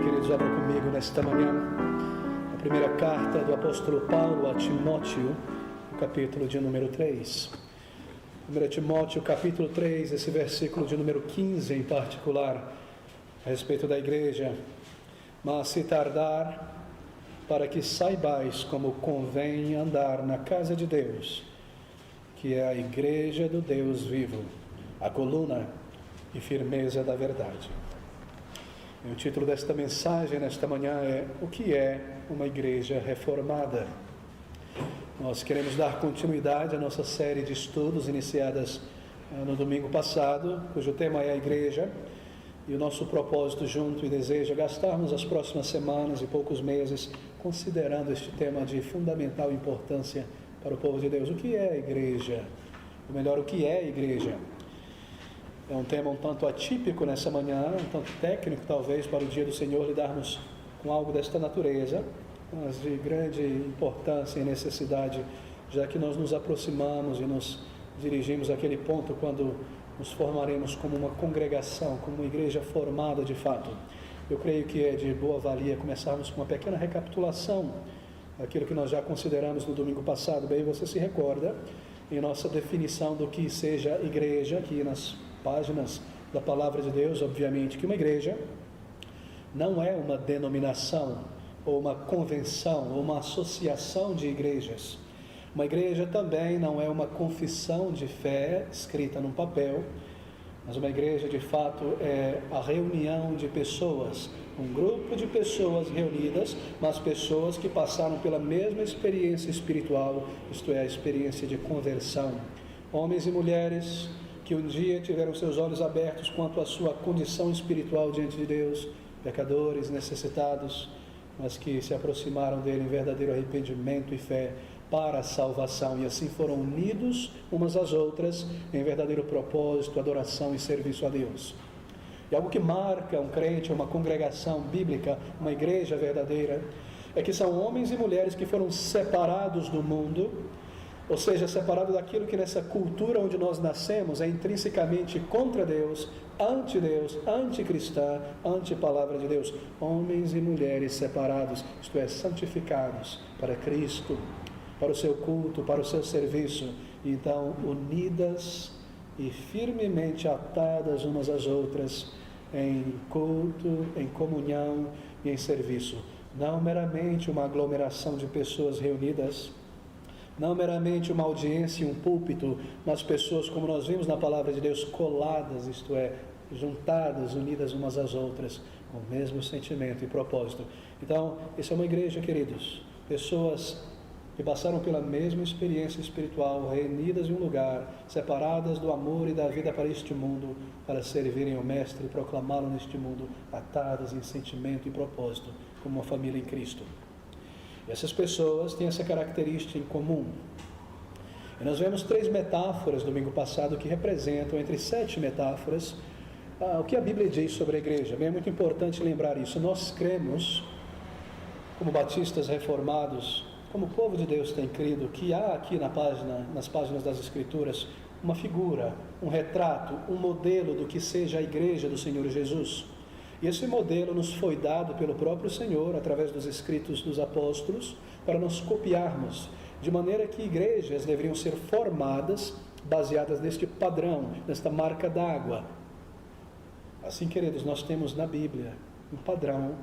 Queridos, abram comigo nesta manhã a primeira carta do apóstolo Paulo a Timóteo, o capítulo de número 3. 1 Timóteo, capítulo 3, esse versículo de número 15 em particular, a respeito da igreja. Mas se tardar, para que saibais como convém andar na casa de Deus, que é a igreja do Deus vivo, a coluna e firmeza da verdade. E o título desta mensagem nesta manhã é: o que é uma igreja reformada? Nós queremos dar continuidade à nossa série de estudos iniciadas no domingo passado, cujo tema é a igreja, e o nosso propósito junto e desejo é gastarmos as próximas semanas e poucos meses considerando este tema de fundamental importância para o povo de Deus. O que é a igreja? Ou melhor, o que é a igreja? É um tema um tanto atípico nessa manhã, um tanto técnico talvez para o dia do Senhor lidarmos com algo desta natureza, mas de grande importância e necessidade, já que nós nos aproximamos e nos dirigimos àquele ponto quando nos formaremos como uma congregação, como uma igreja formada de fato. Eu creio que é de boa valia começarmos com uma pequena recapitulação daquilo que nós já consideramos no domingo passado. Bem, você se recorda em nossa definição do que seja igreja, aqui nas páginas da Palavra de Deus, obviamente, que uma igreja não é uma denominação, ou uma convenção, ou uma associação de igrejas. Uma igreja também não é uma confissão de fé escrita num papel, mas uma igreja de fato é a reunião de pessoas, um grupo de pessoas reunidas, mas pessoas que passaram pela mesma experiência espiritual, isto é, a experiência de conversão. Homens e mulheres que um dia tiveram seus olhos abertos quanto à sua condição espiritual diante de Deus, pecadores, necessitados, mas que se aproximaram dele em verdadeiro arrependimento e fé para a salvação, e assim foram unidos umas às outras em verdadeiro propósito, adoração e serviço a Deus. E algo que marca um crente, uma congregação bíblica, uma igreja verdadeira, é que são homens e mulheres que foram separados do mundo, ou seja, separado daquilo que nessa cultura onde nós nascemos é intrinsecamente contra Deus, anticristã, anti-palavra de Deus. Homens e mulheres separados, isto é, santificados para Cristo, para o seu culto, para o seu serviço, e então unidas e firmemente atadas umas às outras em culto, em comunhão e em serviço. Não meramente uma aglomeração de pessoas reunidas, não meramente uma audiência e um púlpito, mas pessoas, como nós vimos na palavra de Deus, coladas, isto é, juntadas, unidas umas às outras, com o mesmo sentimento e propósito. Então, isso é uma igreja, queridos, pessoas que passaram pela mesma experiência espiritual, reunidas em um lugar, separadas do amor e da vida para este mundo, para servirem ao Mestre e proclamá-lo neste mundo, atadas em sentimento e propósito, como uma família em Cristo. Essas pessoas têm essa característica em comum. E nós vemos 3 metáforas domingo passado que representam, entre 7 metáforas, o que a Bíblia diz sobre a igreja. Bem, é muito importante lembrar isso. Nós cremos, como batistas reformados, como o povo de Deus tem crido, que há aqui nas páginas das Escrituras uma figura, um retrato, um modelo do que seja a igreja do Senhor Jesus. E esse modelo nos foi dado pelo próprio Senhor, através dos escritos dos apóstolos, para nós copiarmos, de maneira que igrejas deveriam ser formadas, baseadas neste padrão, nesta marca d'água. Assim, queridos, nós temos na Bíblia um padrão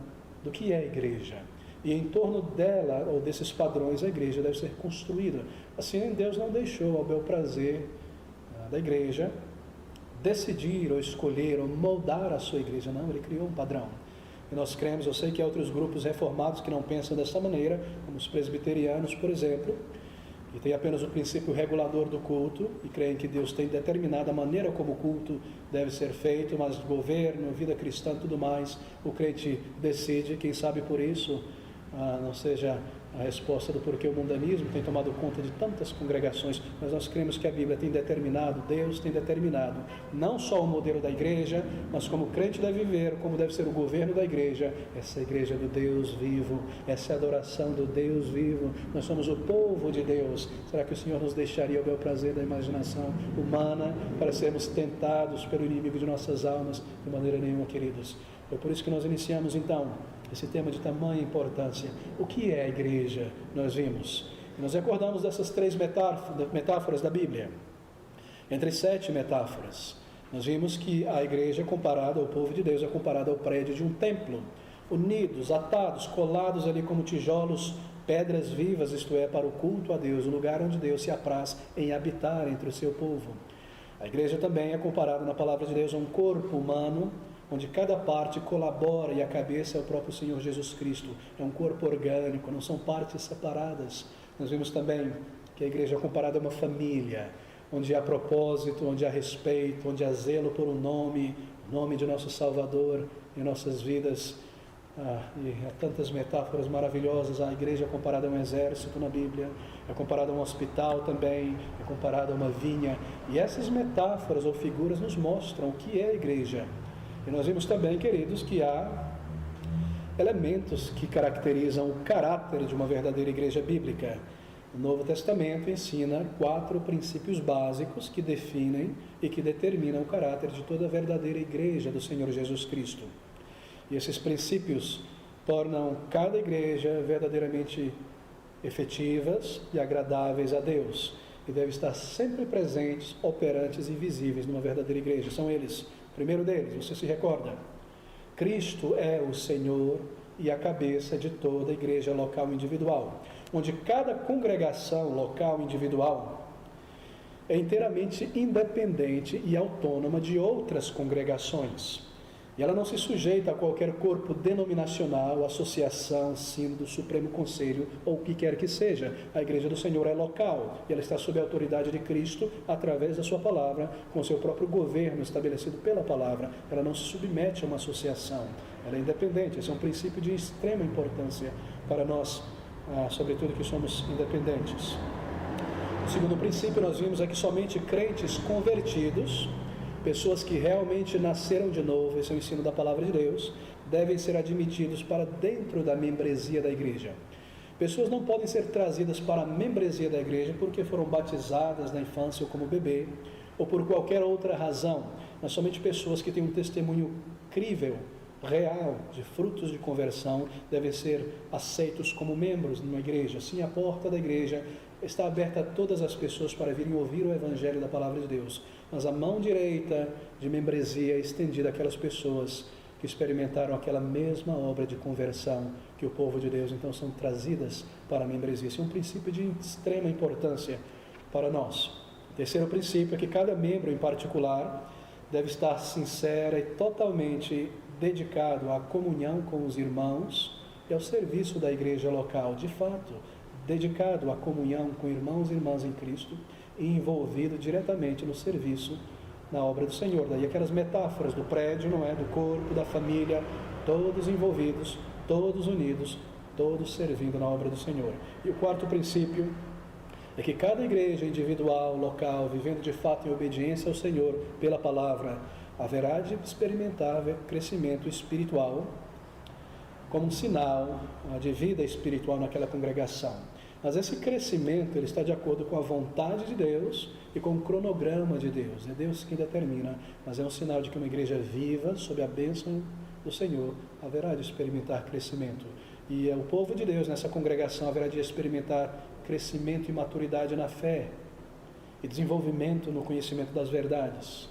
do que é a igreja. E em torno dela, ou desses padrões, a igreja deve ser construída. Assim, Deus não deixou ao bel prazer da igreja decidir ou escolher ou moldar a sua igreja. Não, ele criou um padrão. E nós cremos, eu sei que há outros grupos reformados que não pensam dessa maneira, como os presbiterianos, por exemplo, que tem apenas o princípio regulador do culto e creem que Deus tem determinado a maneira como o culto deve ser feito, mas governo, vida cristã, tudo mais, o crente decide. Quem sabe por isso não seja a resposta do porquê o mundanismo tem tomado conta de tantas congregações, mas nós cremos que a Bíblia tem determinado, Deus tem determinado, não só o modelo da igreja, mas como o crente deve viver, como deve ser o governo da igreja, essa igreja do Deus vivo, essa adoração do Deus vivo. Nós somos o povo de Deus. Será que o Senhor nos deixaria o bel prazer da imaginação humana para sermos tentados pelo inimigo de nossas almas? De maneira nenhuma, queridos. É por isso que nós iniciamos então esse tema de tamanha importância. O que é a igreja? Nós vimos. E nós recordamos dessas 3 metáforas da Bíblia. Entre 7 metáforas, nós vimos que a igreja é comparada ao povo de Deus, é comparada ao prédio de um templo, unidos, atados, colados ali como tijolos, pedras vivas, isto é, para o culto a Deus, o lugar onde Deus se apraz em habitar entre o seu povo. A igreja também é comparada na palavra de Deus a um corpo humano, onde cada parte colabora e a cabeça é o próprio Senhor Jesus Cristo. É um corpo orgânico, não são partes separadas. Nós vimos também que a igreja é comparada a uma família, onde há propósito, onde há respeito, onde há zelo por um nome, o nome de nosso Salvador em nossas vidas. E há tantas metáforas maravilhosas. A igreja é comparada a um exército na Bíblia, é comparada a um hospital também, é comparada a uma vinha. E essas metáforas ou figuras nos mostram o que é a igreja. E nós vimos também, queridos, que há elementos que caracterizam o caráter de uma verdadeira igreja bíblica. O Novo Testamento ensina 4 princípios básicos que definem e que determinam o caráter de toda a verdadeira igreja do Senhor Jesus Cristo. E esses princípios tornam cada igreja verdadeiramente efetivas e agradáveis a Deus. E devem estar sempre presentes, operantes e visíveis numa verdadeira igreja. São eles. O primeiro deles, você se recorda? Cristo é o Senhor e a cabeça de toda a igreja local individual, onde cada congregação local individual é inteiramente independente e autônoma de outras congregações. E ela não se sujeita a qualquer corpo denominacional, associação, sínodo, Supremo Conselho ou o que quer que seja. A igreja do Senhor é local e ela está sob a autoridade de Cristo através da sua palavra, com seu próprio governo estabelecido pela palavra. Ela não se submete a uma associação, ela é independente. Esse é um princípio de extrema importância para nós, sobretudo que somos independentes. O segundo princípio nós vimos é que somente crentes convertidos, pessoas que realmente nasceram de novo, esse é o ensino da palavra de Deus, devem ser admitidos para dentro da membresia da igreja. Pessoas não podem ser trazidas para a membresia da igreja porque foram batizadas na infância ou como bebê, ou por qualquer outra razão, mas somente pessoas que têm um testemunho crível, real, de frutos de conversão, devem ser aceitos como membros de uma igreja. Assim, a porta da igreja está aberta a todas as pessoas para virem ouvir o evangelho da palavra de Deus, mas a mão direita de membresia é estendida àquelas pessoas que experimentaram aquela mesma obra de conversão que o povo de Deus, então são trazidas para a membresia. Esse é um princípio de extrema importância para nós. O terceiro princípio é que cada membro em particular deve estar sincera e totalmente dedicado à comunhão com os irmãos e ao serviço da igreja local, de fato, dedicado à comunhão com irmãos e irmãs em Cristo e envolvido diretamente no serviço na obra do Senhor. Daí aquelas metáforas do prédio, não é? Do corpo, da família, todos envolvidos, todos unidos, todos servindo na obra do Senhor. E o quarto princípio é que cada igreja individual, local, vivendo de fato em obediência ao Senhor pela palavra, haverá de experimentar crescimento espiritual como um sinal de vida espiritual naquela congregação. Mas esse crescimento ele está de acordo com a vontade de Deus e com o cronograma de Deus. É Deus quem determina, mas é um sinal de que uma igreja viva, sob a bênção do Senhor, haverá de experimentar crescimento. E o povo de Deus nessa congregação haverá de experimentar crescimento e maturidade na fé e desenvolvimento no conhecimento das verdades.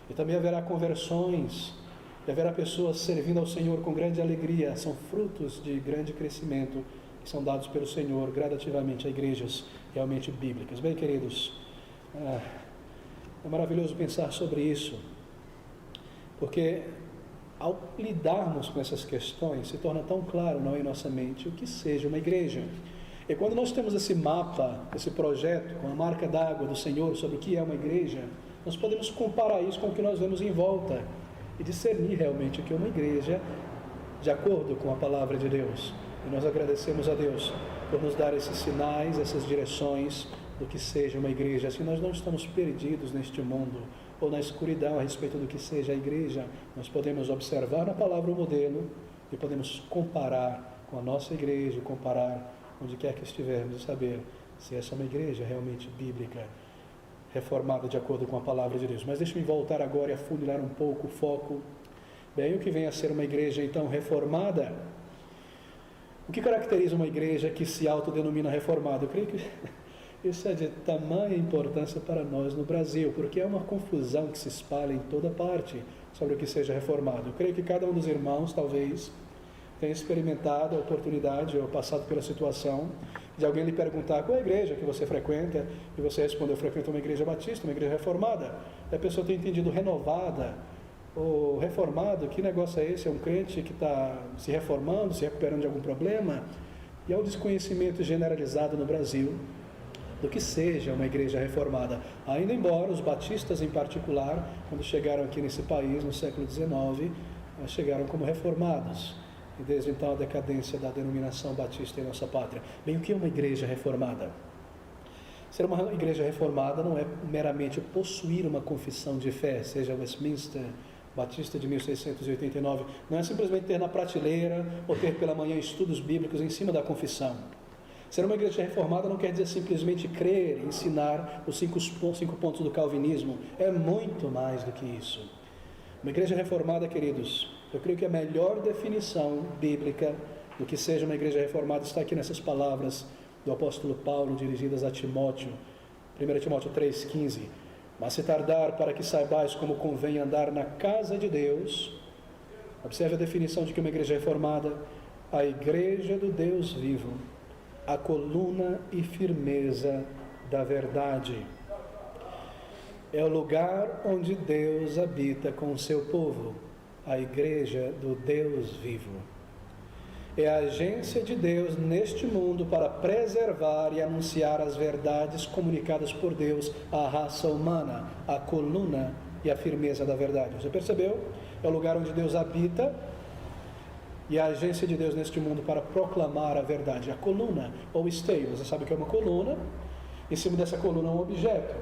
E também haverá conversões, e haverá pessoas servindo ao Senhor com grande alegria. São frutos de grande crescimento que são dados pelo Senhor gradativamente a igrejas realmente bíblicas. Bem, queridos, é maravilhoso pensar sobre isso, porque ao lidarmos com essas questões, se torna tão claro, não, em nossa mente, o que seja uma igreja. E quando nós temos esse mapa, esse projeto, com a marca d'água do Senhor sobre o que é uma igreja, nós podemos comparar isso com o que nós vemos em volta e discernir realmente o que é uma igreja de acordo com a palavra de Deus. E nós agradecemos a Deus por nos dar esses sinais, essas direções do que seja uma igreja. Assim nós não estamos perdidos neste mundo ou na escuridão a respeito do que seja a igreja. Nós podemos observar na palavra o modelo e podemos comparar com a nossa igreja, comparar onde quer que estivermos e saber se essa é uma igreja realmente bíblica, reformada de acordo com a palavra de Deus. Mas deixe-me voltar agora e afunilar um pouco o foco Bem, o que vem a ser uma igreja então reformada? O que caracteriza uma igreja que se autodenomina reformada? Eu creio que isso é de tamanha importância para nós no Brasil, porque é uma confusão que se espalha em toda parte sobre o que seja reformado. Eu creio que cada um dos irmãos, talvez, tenha experimentado a oportunidade ou passado pela situação de alguém lhe perguntar qual é a igreja que você frequenta, e você respondeu: eu frequento uma igreja batista, uma igreja reformada. E a pessoa tem entendido renovada ou reformado, que negócio é esse? É um crente que está se reformando, se recuperando de algum problema? E há um desconhecimento generalizado no Brasil do que seja uma igreja reformada, ainda embora os batistas em particular, quando chegaram aqui nesse país no século XIX, chegaram como reformados, e desde então a decadência da denominação batista em nossa pátria. Bem, o que é uma igreja reformada? Ser uma igreja reformada não é meramente possuir uma confissão de fé, seja Westminster Batista de 1689, não é simplesmente ter na prateleira ou ter pela manhã estudos bíblicos em cima da confissão. Ser uma igreja reformada não quer dizer simplesmente crer, ensinar os cinco pontos do calvinismo. É muito mais do que isso. Uma igreja reformada, queridos, eu creio que a melhor definição bíblica do que seja uma igreja reformada está aqui nessas palavras do apóstolo Paulo dirigidas a Timóteo. 1 Timóteo 3,15. Mas se tardar para que saibais como convém andar na casa de Deus, observe a definição de que uma igreja reformada: a igreja do Deus vivo, a coluna e firmeza da verdade. É o lugar onde Deus habita com o seu povo, a igreja do Deus vivo. É a agência de Deus neste mundo para preservar e anunciar as verdades comunicadas por Deus à raça humana, a coluna e a firmeza da verdade. Você percebeu? É o lugar onde Deus habita e a agência de Deus neste mundo para proclamar a verdade. A coluna ou esteio, você sabe que é uma coluna, em cima dessa coluna é um objeto.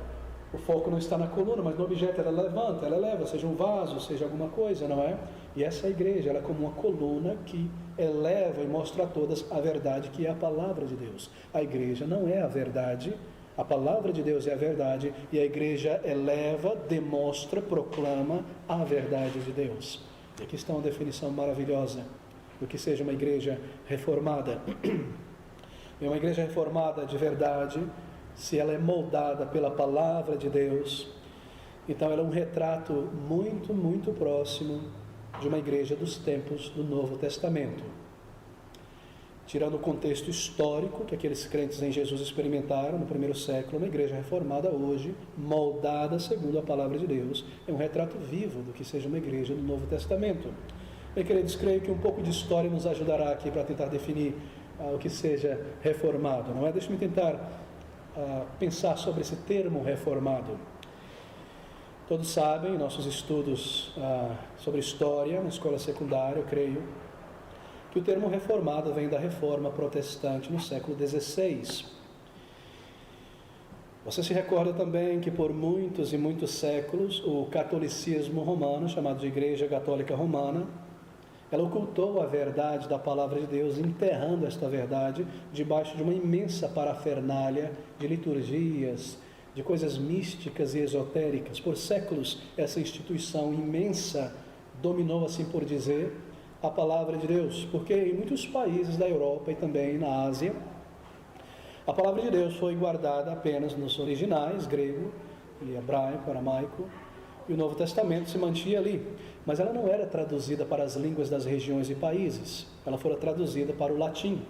O foco não está na coluna, mas no objeto. Ela levanta, ela eleva, seja um vaso, seja alguma coisa, não é? E essa igreja, ela é como uma coluna que eleva e mostra a todas a verdade, que é a palavra de Deus. A igreja não é a verdade, a palavra de Deus é a verdade, e a igreja eleva, demonstra, proclama a verdade de Deus. E aqui está uma definição maravilhosa do que seja uma igreja reformada. É uma igreja reformada de verdade, se ela é moldada pela palavra de Deus, então ela é um retrato muito, muito próximo de uma igreja dos tempos do Novo Testamento. Tirando o contexto histórico que aqueles crentes em Jesus experimentaram no primeiro século, uma igreja reformada hoje, moldada segundo a palavra de Deus, é um retrato vivo do que seja uma igreja do Novo Testamento. Bem, queridos, creio que um pouco de história nos ajudará aqui para tentar definir o que seja reformado, não é? Deixe-me tentar pensar sobre esse termo reformado. Todos sabem, em nossos estudos sobre história, na escola secundária, eu creio, que o termo reformado vem da reforma protestante no século XVI. Você se recorda também que por muitos e muitos séculos, o catolicismo romano, chamado de Igreja Católica Romana, ela ocultou a verdade da palavra de Deus, enterrando esta verdade debaixo de uma imensa parafernália de liturgias, de coisas místicas e esotéricas. Por séculos, essa instituição imensa dominou, assim por dizer, a palavra de Deus, porque em muitos países da Europa e também na Ásia, a palavra de Deus foi guardada apenas nos originais, grego e hebraico, aramaico, e o Novo Testamento se mantinha ali, mas ela não era traduzida para as línguas das regiões e países, ela fora traduzida para o latim.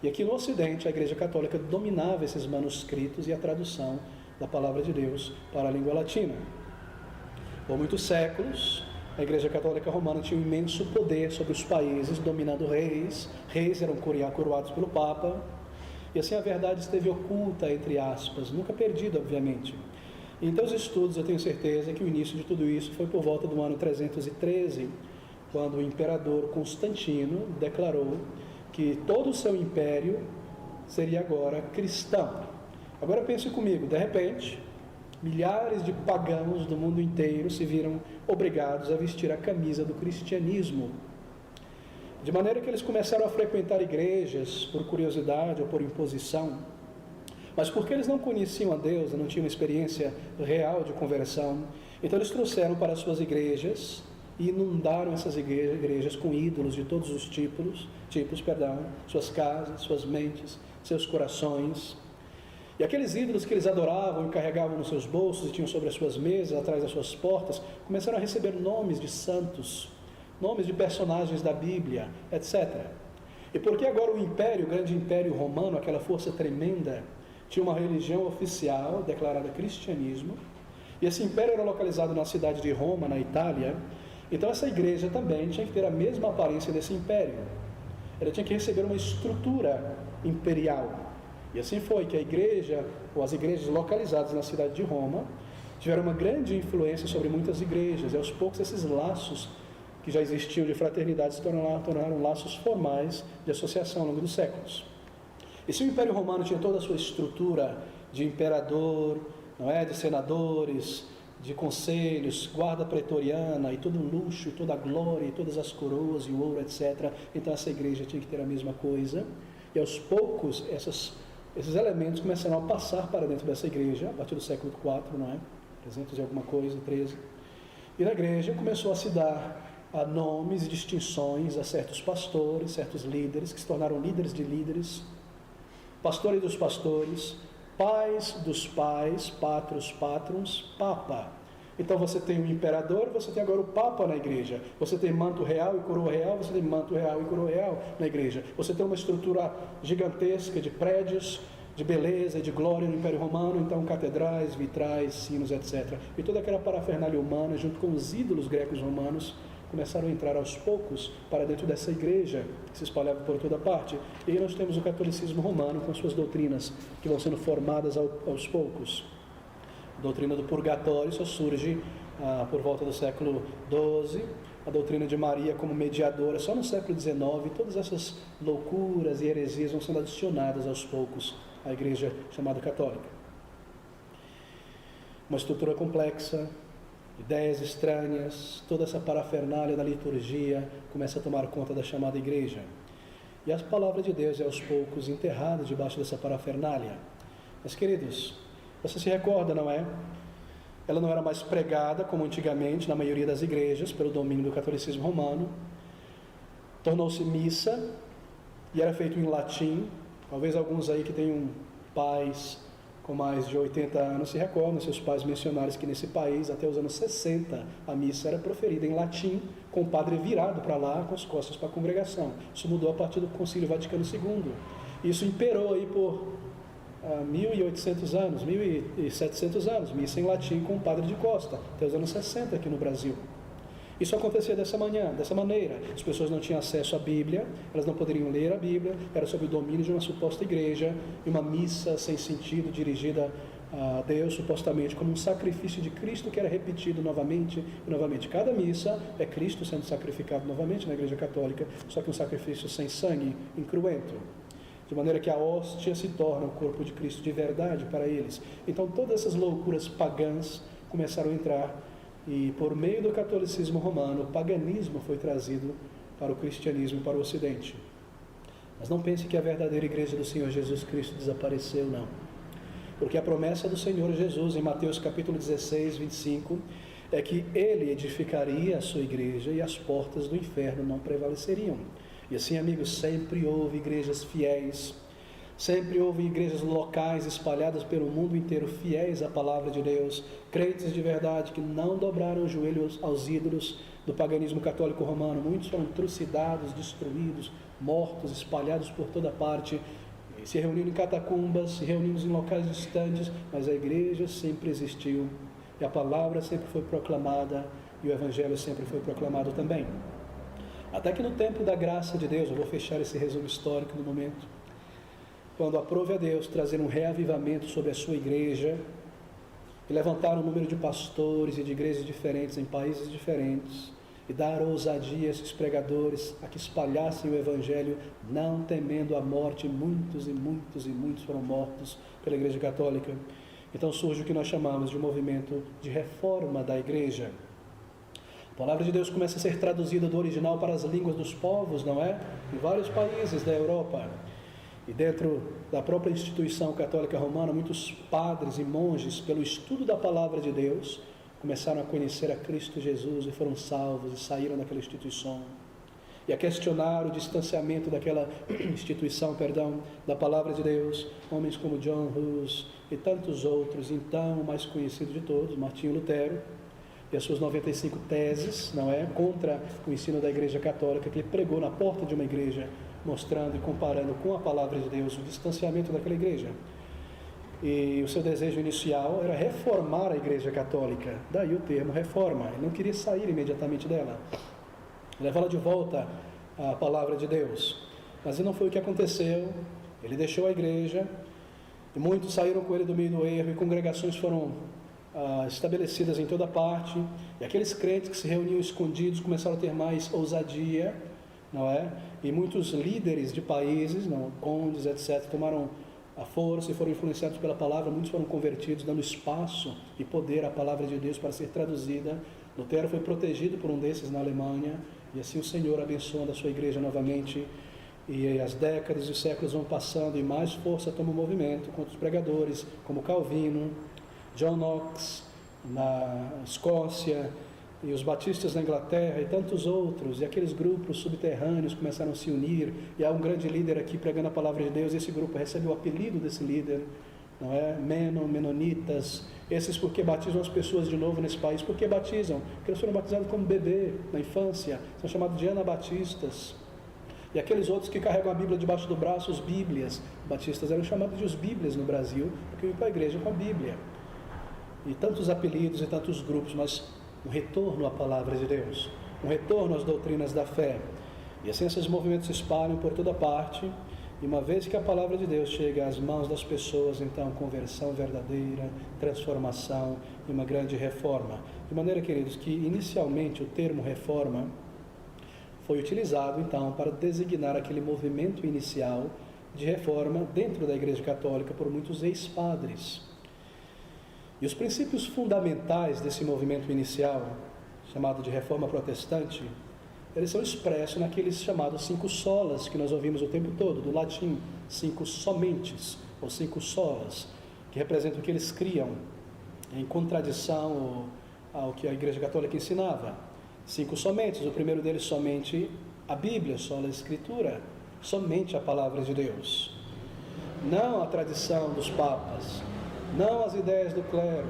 E aqui no Ocidente, a Igreja Católica dominava esses manuscritos e a tradução da palavra de Deus para a língua latina. Por muitos séculos, a Igreja Católica Romana tinha um imenso poder sobre os países, dominando reis eram coroados pelo Papa, e assim a verdade esteve oculta, entre aspas, nunca perdida, obviamente. Em teus estudos, eu tenho certeza que o início de tudo isso foi por volta do ano 313, quando o imperador Constantino declarou que todo o seu império seria agora cristão. Agora pense comigo, de repente, milhares de pagãos do mundo inteiro se viram obrigados a vestir a camisa do cristianismo, de maneira que eles começaram a frequentar igrejas por curiosidade ou por imposição. Mas porque eles não conheciam a Deus, não tinham uma experiência real de conversão, então eles trouxeram para as suas igrejas e inundaram essas igrejas com ídolos de todos os tipos, suas casas, suas mentes, seus corações. E aqueles ídolos que eles adoravam e carregavam nos seus bolsos e tinham sobre as suas mesas, atrás das suas portas, começaram a receber nomes de santos, nomes de personagens da Bíblia, etc. E porque agora o império, o grande império romano, aquela força tremenda, tinha uma religião oficial declarada cristianismo, e esse império era localizado na cidade de Roma, na Itália, então essa igreja também tinha que ter a mesma aparência desse império. Ela tinha que receber uma estrutura imperial. E assim foi que a igreja, ou as igrejas localizadas na cidade de Roma, tiveram uma grande influência sobre muitas igrejas, e aos poucos esses laços que já existiam de fraternidade se tornaram laços formais de associação ao longo dos séculos. E se o Império Romano tinha toda a sua estrutura de imperador, não é, de senadores, de conselhos, guarda pretoriana, e todo o luxo, toda a glória, e todas as coroas e o ouro, etc., então essa igreja tinha que ter a mesma coisa, e aos poucos esses elementos começaram a passar para dentro dessa igreja, a partir do século IV, não é? 300 e alguma coisa, 13. E na igreja começou a se dar nomes e distinções a certos pastores, certos líderes, que se tornaram líderes de líderes, pastores dos pastores, pais dos pais, patros, patrons, papa. Então você tem o imperador, você tem agora o papa na igreja. Você tem manto real e coroa real, você tem manto real e coroa real na igreja. Você tem uma estrutura gigantesca de prédios, de beleza e de glória no Império Romano, então catedrais, vitrais, sinos, etc. E toda aquela parafernália humana, junto com os ídolos grecos romanos, começaram a entrar aos poucos para dentro dessa igreja, que se espalhava por toda parte. E aí nós temos o catolicismo romano com suas doutrinas, que vão sendo formadas aos poucos. A doutrina do purgatório só surge por volta do século XII, a doutrina de Maria como mediadora só no século XIX, e todas essas loucuras e heresias vão sendo adicionadas aos poucos à igreja chamada católica. Uma estrutura complexa, ideias estranhas, toda essa parafernália da liturgia começa a tomar conta da chamada igreja. E a palavra de Deus é aos poucos enterrada debaixo dessa parafernália. Mas queridos, você se recorda, não é? Ela não era mais pregada como antigamente na maioria das igrejas, pelo domínio do catolicismo romano. Tornou-se missa e era feito em latim. Talvez alguns aí que tenham pais com mais de 80 anos se recordam, seus pais missionários, que nesse país, até os anos 60, a missa era proferida em latim, com o padre virado para lá, com as costas para a congregação. Isso mudou a partir do Concílio Vaticano II. Isso imperou aí por 1.800 anos, 1.700 anos, missa em latim com o padre de costa, até os anos 60 aqui no Brasil. Isso acontecia dessa maneira. As pessoas não tinham acesso à Bíblia, elas não poderiam ler a Bíblia, era sob o domínio de uma suposta igreja, e uma missa sem sentido, dirigida a Deus, supostamente como um sacrifício de Cristo, que era repetido novamente e novamente. Cada missa é Cristo sendo sacrificado novamente na igreja católica, só que um sacrifício sem sangue, incruento, de maneira que a hóstia se torna o corpo de Cristo de verdade para eles. Então todas essas loucuras pagãs começaram a entrar, e por meio do catolicismo romano, o paganismo foi trazido para o cristianismo, para o ocidente. Mas não pense que a verdadeira igreja do Senhor Jesus Cristo desapareceu, não. Porque a promessa do Senhor Jesus, em Mateus capítulo 16, 25, é que Ele edificaria a sua igreja e as portas do inferno não prevaleceriam. E assim, amigos, sempre houve igrejas fiéis, sempre houve igrejas locais espalhadas pelo mundo inteiro, fiéis à palavra de Deus, crentes de verdade que não dobraram os joelhos aos ídolos do paganismo católico romano. Muitos foram trucidados, destruídos, mortos, espalhados por toda parte, se reunindo em catacumbas, se reunindo em locais distantes, mas a igreja sempre existiu, e a palavra sempre foi proclamada, e o evangelho sempre foi proclamado também. Até que no tempo da graça de Deus, eu vou fechar esse resumo histórico no momento, quando aprove a Deus trazer um reavivamento sobre a sua igreja, e levantar um número de pastores e de igrejas diferentes em países diferentes, e dar ousadia a esses pregadores a que espalhassem o evangelho, não temendo a morte. Muitos e muitos e muitos foram mortos pela igreja católica. Então surge o que nós chamamos de um movimento de reforma da igreja. A palavra de Deus começa a ser traduzida do original para as línguas dos povos, não é? Em vários países da Europa. E dentro da própria instituição católica romana, muitos padres e monges, pelo estudo da palavra de Deus, começaram a conhecer a Cristo Jesus e foram salvos e saíram daquela instituição. E a questionar o distanciamento daquela instituição, da palavra de Deus, homens como John Hus e tantos outros, então o mais conhecido de todos, Martinho Lutero, e as suas 95 teses, contra o ensino da Igreja Católica, que ele pregou na porta de uma igreja, mostrando e comparando com a palavra de Deus o distanciamento daquela igreja. E o seu desejo inicial era reformar a Igreja Católica, daí o termo reforma, ele não queria sair imediatamente dela, levá-la de volta à palavra de Deus, mas não foi o que aconteceu. Ele deixou a igreja, e muitos saíram com ele do meio do erro, e congregações foram estabelecidas em toda parte, e aqueles crentes que se reuniam escondidos começaram a ter mais ousadia, e muitos líderes de países, condes, etc., tomaram a força e foram influenciados pela palavra. Muitos foram convertidos, dando espaço e poder à palavra de Deus para ser traduzida. Lutero foi protegido por um desses na Alemanha, e assim o Senhor abençoando a sua igreja novamente, e as décadas e os séculos vão passando, e mais força toma o movimento contra os pregadores, como Calvino, John Knox na Escócia, e os batistas na Inglaterra, e tantos outros, e aqueles grupos subterrâneos começaram a se unir, e há um grande líder aqui pregando a palavra de Deus, e esse grupo recebe o apelido desse líder, Menonitas, esses porque batizam as pessoas de novo nesse país. Por que batizam? Porque eles foram batizados como bebê, na infância, são chamados de anabatistas. E aqueles outros que carregam a Bíblia debaixo do braço, os bíblias, batistas eram chamados de os bíblias no Brasil, porque iam para a igreja com a Bíblia. E tantos apelidos e tantos grupos, mas um retorno à palavra de Deus, um retorno às doutrinas da fé. E assim esses movimentos se espalham por toda parte, e uma vez que a palavra de Deus chega às mãos das pessoas, então conversão verdadeira, transformação e uma grande reforma. De maneira, queridos, que inicialmente o termo reforma foi utilizado então para designar aquele movimento inicial de reforma dentro da Igreja Católica por muitos ex-padres. E os princípios fundamentais desse movimento inicial, chamado de reforma protestante, eles são expressos naqueles chamados 5 solas que nós ouvimos o tempo todo, do latim, 5 somentes, ou 5 solas, que representam o que eles criam, em contradição ao que a Igreja Católica ensinava. 5 somentes, o primeiro deles somente a Bíblia, só a Escritura, somente a palavra de Deus. Não a tradição dos papas, não as ideias do clero,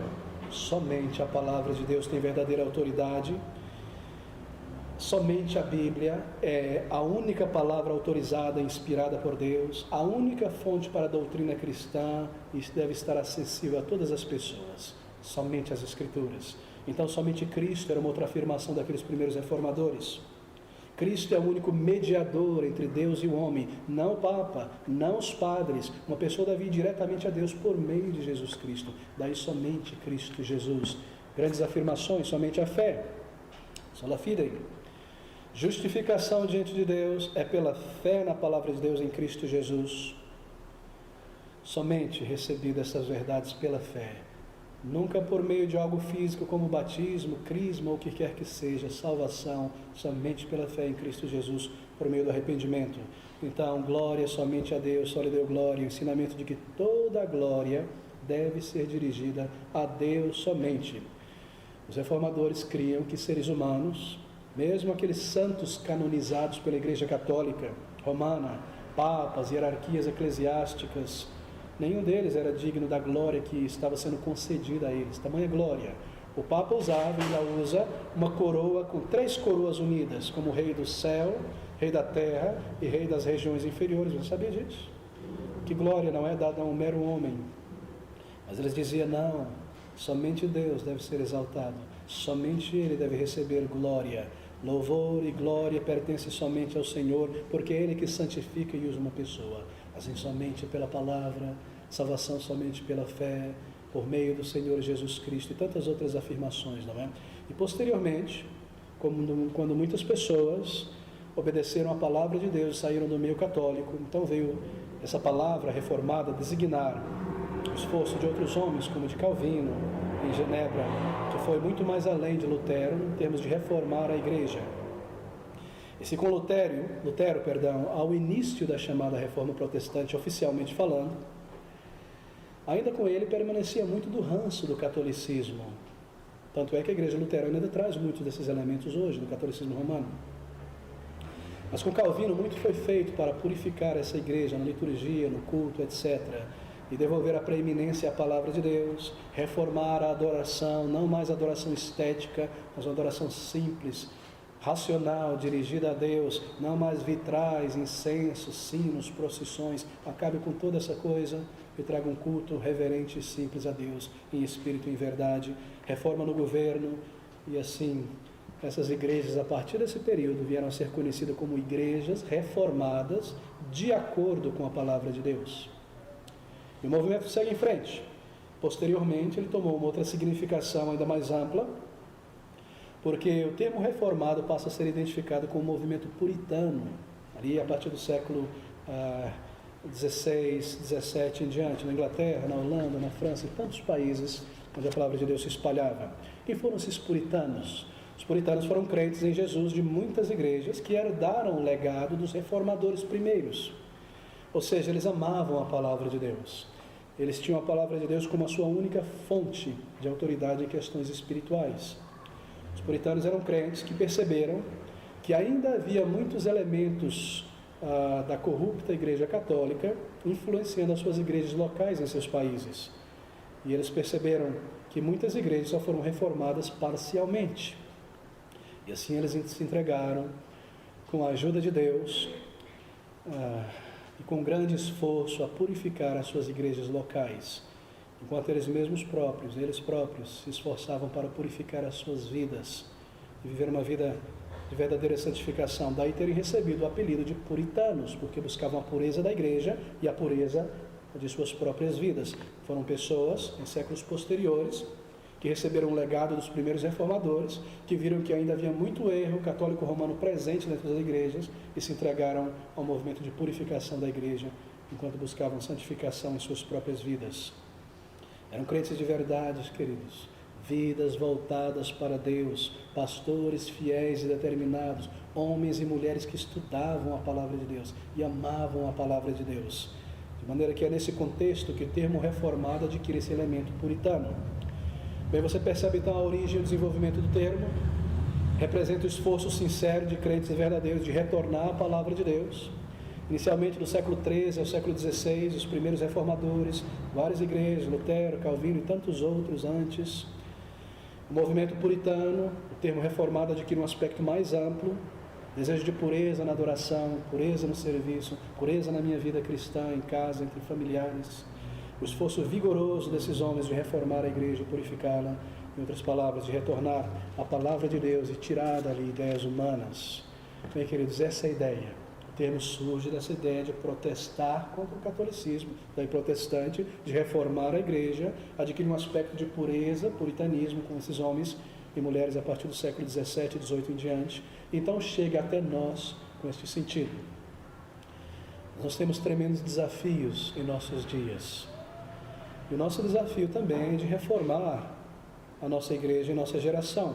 somente a palavra de Deus tem verdadeira autoridade. Somente a Bíblia é a única palavra autorizada e inspirada por Deus, a única fonte para a doutrina cristã, e deve estar acessível a todas as pessoas, somente as Escrituras. Então somente Cristo era uma outra afirmação daqueles primeiros reformadores. Cristo é o único mediador entre Deus e o homem, não o Papa, não os padres. Uma pessoa deve ir diretamente a Deus por meio de Jesus Cristo, daí somente Cristo Jesus. Grandes afirmações, somente a fé, sola fide. Justificação diante de Deus é pela fé na palavra de Deus em Cristo Jesus. Somente recebido essas verdades pela fé. Nunca por meio de algo físico como batismo, crisma ou o que quer que seja. Salvação somente pela fé em Cristo Jesus, por meio do arrependimento. Então, glória somente a Deus, só lhe deu glória. O ensinamento de que toda a glória deve ser dirigida a Deus somente. Os reformadores criam que seres humanos, mesmo aqueles santos canonizados pela Igreja Católica Romana, papas, hierarquias eclesiásticas, nenhum deles era digno da glória que estava sendo concedida a eles. Tamanha glória. O Papa usava, ainda usa, uma coroa com 3 coroas unidas, como Rei do céu, Rei da terra e Rei das regiões inferiores. Você sabia disso? Que glória não é dada a um mero homem. Mas eles diziam, não, somente Deus deve ser exaltado, somente Ele deve receber glória. Louvor e glória pertencem somente ao Senhor, porque é Ele que santifica e usa uma pessoa. Assim, somente pela palavra, salvação somente pela fé, por meio do Senhor Jesus Cristo, e tantas outras afirmações, não é? E posteriormente, quando muitas pessoas obedeceram a palavra de Deus, saíram do meio católico, então veio essa palavra reformada designar o esforço de outros homens, como de Calvino, em Genebra, que foi muito mais além de Lutero, em termos de reformar a igreja. E se com Lutero, ao início da chamada reforma protestante, oficialmente falando, ainda com ele permanecia muito do ranço do catolicismo. Tanto é que a igreja luterana ainda traz muitos desses elementos hoje, no catolicismo romano. Mas com Calvino muito foi feito para purificar essa igreja na liturgia, no culto, etc. E devolver a preeminência à palavra de Deus, reformar a adoração, não mais adoração estética, mas uma adoração simples, racional, dirigida a Deus, não mais vitrais, incensos, sinos, procissões. Acabe com toda essa coisa e traga um culto reverente e simples a Deus, em espírito e em verdade. Reforma no governo e assim... Essas igrejas, a partir desse período, vieram a ser conhecidas como igrejas reformadas de acordo com a palavra de Deus. E o movimento segue em frente. Posteriormente, ele tomou uma outra significação ainda mais ampla, porque o termo reformado passa a ser identificado com o movimento puritano, ali a partir do século XVI, XVII em diante, na Inglaterra, na Holanda, na França, em tantos países onde a palavra de Deus se espalhava. Quem foram esses puritanos? Os puritanos foram crentes em Jesus de muitas igrejas que herdaram o legado dos reformadores primeiros. Ou seja, eles amavam a palavra de Deus. Eles tinham a palavra de Deus como a sua única fonte de autoridade em questões espirituais. Os puritanos eram crentes que perceberam que ainda havia muitos elementos da corrupta igreja católica influenciando as suas igrejas locais em seus países. E eles perceberam que muitas igrejas só foram reformadas parcialmente. E assim eles se entregaram, com a ajuda de Deus, e com grande esforço, a purificar as suas igrejas locais, enquanto eles próprios, se esforçavam para purificar as suas vidas e viver uma vida de verdadeira santificação. Daí terem recebido o apelido de puritanos, porque buscavam a pureza da igreja e a pureza de suas próprias vidas. Foram pessoas, em séculos posteriores, que receberam o legado dos primeiros reformadores, que viram que ainda havia muito erro católico romano presente dentro das igrejas e se entregaram ao movimento de purificação da igreja, enquanto buscavam santificação em suas próprias vidas. Eram crentes de verdade, queridos, vidas voltadas para Deus, pastores fiéis e determinados, homens e mulheres que estudavam a palavra de Deus e amavam a palavra de Deus. De maneira que é nesse contexto que o termo reformado adquire esse elemento puritano. Bem, você percebe então a origem e o desenvolvimento do termo. Representa o esforço sincero de crentes verdadeiros de retornar à palavra de Deus. Inicialmente do século XIII ao século XVI, os primeiros reformadores, várias igrejas, Lutero, Calvino e tantos outros antes. O movimento puritano, o termo reformado adquire um aspecto mais amplo, desejo de pureza na adoração, pureza no serviço, pureza na minha vida cristã, em casa, entre familiares. O esforço vigoroso desses homens de reformar a igreja e purificá-la, em outras palavras, de retornar à palavra de Deus e tirar dali ideias humanas. Bem, queridos, essa é a ideia. O termo surge dessa ideia de protestar contra o catolicismo, daí protestante, de reformar a igreja, adquirir um aspecto de pureza, puritanismo com esses homens e mulheres a partir do século XVII e XVIII em diante. Então chega até nós com este sentido. Nós temos tremendos desafios em nossos dias. E o nosso desafio também é de reformar a nossa igreja e nossa geração.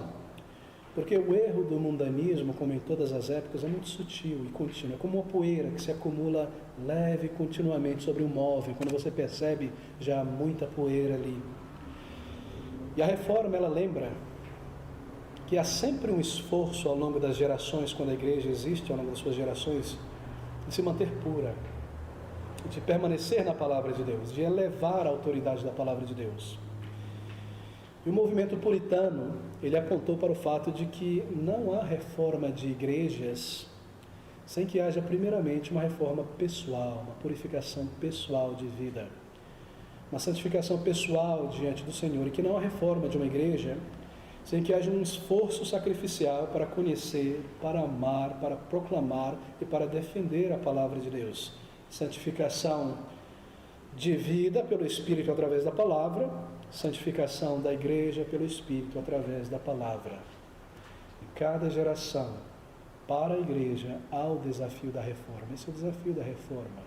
Porque o erro do mundanismo, como em todas as épocas, é muito sutil e contínuo. É como uma poeira que se acumula leve continuamente sobre um móvel, quando você percebe já há muita poeira ali. E a reforma, ela lembra que há sempre um esforço ao longo das gerações, quando a igreja existe ao longo das suas gerações, de se manter pura, de permanecer na palavra de Deus, de elevar a autoridade da palavra de Deus. E o movimento puritano, ele apontou para o fato de que não há reforma de igrejas sem que haja primeiramente uma reforma pessoal, uma purificação pessoal de vida, uma santificação pessoal diante do Senhor, e que não há reforma de uma igreja sem que haja um esforço sacrificial para conhecer, para amar, para proclamar e para defender a palavra de Deus. Santificação de vida pelo Espírito através da palavra, santificação da igreja pelo Espírito através da palavra. Em cada geração, para a igreja, há o desafio da reforma. Esse é o desafio da reforma.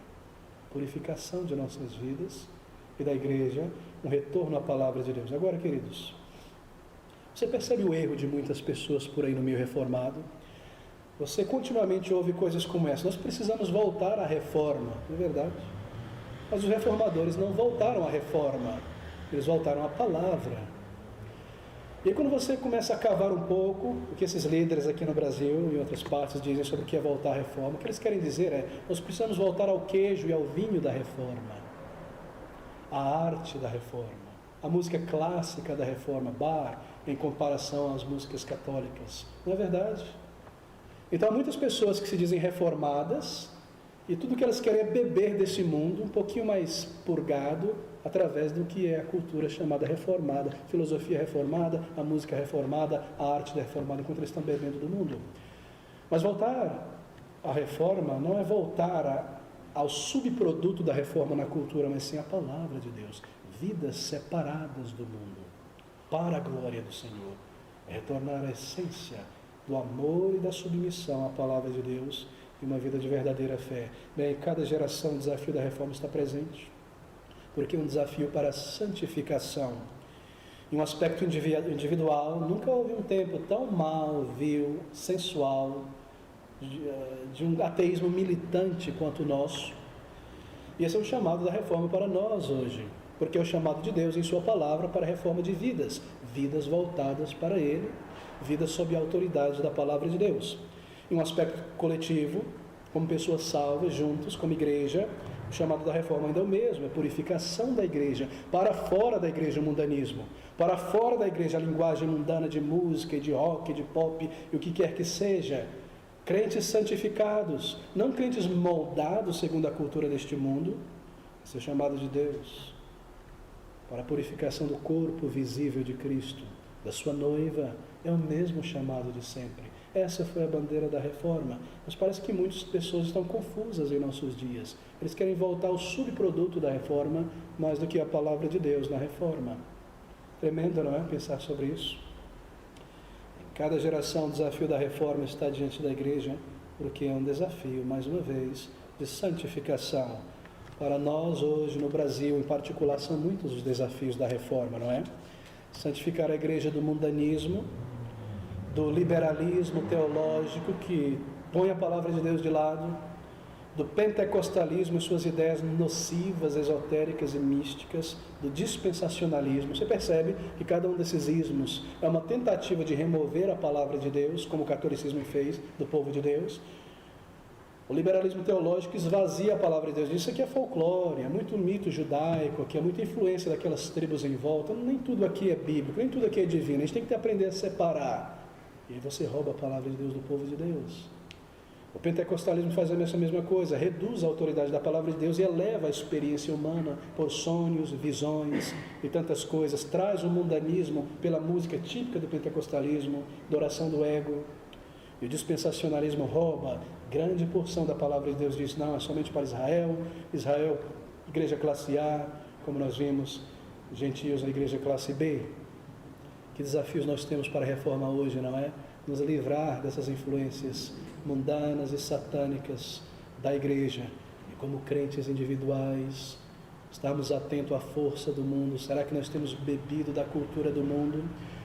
Purificação de nossas vidas e da igreja, um retorno à palavra de Deus. Agora, queridos, você percebe o erro de muitas pessoas por aí no meio reformado? Você continuamente ouve coisas como essa: nós precisamos voltar à reforma, não é verdade? Mas os reformadores não voltaram à reforma, eles voltaram à palavra. E aí, quando você começa a cavar um pouco o que esses líderes aqui no Brasil e em outras partes dizem sobre o que é voltar à reforma, o que eles querem dizer é: nós precisamos voltar ao queijo e ao vinho da reforma, à arte da reforma, à música clássica da reforma, Bach, em comparação às músicas católicas. Não é verdade? Então há muitas pessoas que se dizem reformadas e tudo que elas querem é beber desse mundo um pouquinho mais purgado, através do que é a cultura chamada reformada, filosofia reformada, a música reformada, a arte reformada, enquanto eles estão bebendo do mundo. Mas voltar à reforma não é voltar ao subproduto da reforma na cultura, mas sim a palavra de Deus. Vidas separadas do mundo, para a glória do Senhor. É retornar à essência do amor e da submissão à palavra de Deus e uma vida de verdadeira fé. Bem, em cada geração o desafio da reforma está presente, porque é um desafio para a santificação. Em um aspecto individual, nunca houve um tempo tão mau, vil, sensual, de um ateísmo militante quanto o nosso. E esse é o chamado da reforma para nós hoje, porque é o chamado de Deus em sua palavra para a reforma de vidas, vidas voltadas para Ele, vidas sob a autoridade da palavra de Deus. Em um aspecto coletivo, como pessoas salvas, juntos, como igreja, o chamado da reforma ainda é o mesmo, é a purificação da igreja, para fora da igreja o mundanismo, para fora da igreja a linguagem mundana de música, de rock, de pop e o que quer que seja. Crentes santificados, não crentes moldados segundo a cultura deste mundo. Esse é o chamado de Deus para a purificação do corpo visível de Cristo, da sua noiva. É o mesmo chamado de sempre. Essa foi a bandeira da reforma. Mas parece que muitas pessoas estão confusas em nossos dias. Eles querem voltar ao subproduto da reforma mais do que a palavra de Deus na reforma. Tremendo, não é? Pensar sobre isso. Em cada geração o desafio da reforma está diante da igreja, porque é um desafio, mais uma vez, de santificação. Para nós hoje no Brasil, em particular, são muitos os desafios da reforma, não é? Santificar a igreja do mundanismo, do liberalismo teológico que põe a palavra de Deus de lado, do pentecostalismo e suas ideias nocivas, esotéricas e místicas, do dispensacionalismo. Você percebe que cada um desses ismos é uma tentativa de remover a palavra de Deus, como o catolicismo fez do povo de Deus. O liberalismo teológico esvazia a palavra de Deus. Isso aqui é folclore, é muito mito judaico, aqui é muita influência daquelas tribos em volta. Nem tudo aqui é bíblico, nem tudo aqui é divino. A gente tem que aprender a separar. E aí você rouba a palavra de Deus do povo de Deus. O pentecostalismo faz essa mesma coisa, reduz a autoridade da palavra de Deus e eleva a experiência humana por sonhos, visões e tantas coisas. Traz o mundanismo pela música típica do pentecostalismo, da oração do ego. E o dispensacionalismo rouba grande porção da palavra de Deus, diz: não, é somente para Israel, igreja classe A, como nós vimos, gentios na igreja classe B. Que desafios nós temos para a reforma hoje, não é? Nos livrar dessas influências mundanas e satânicas da igreja. E como crentes individuais, estarmos atentos à força do mundo. Será que nós temos bebido da cultura do mundo?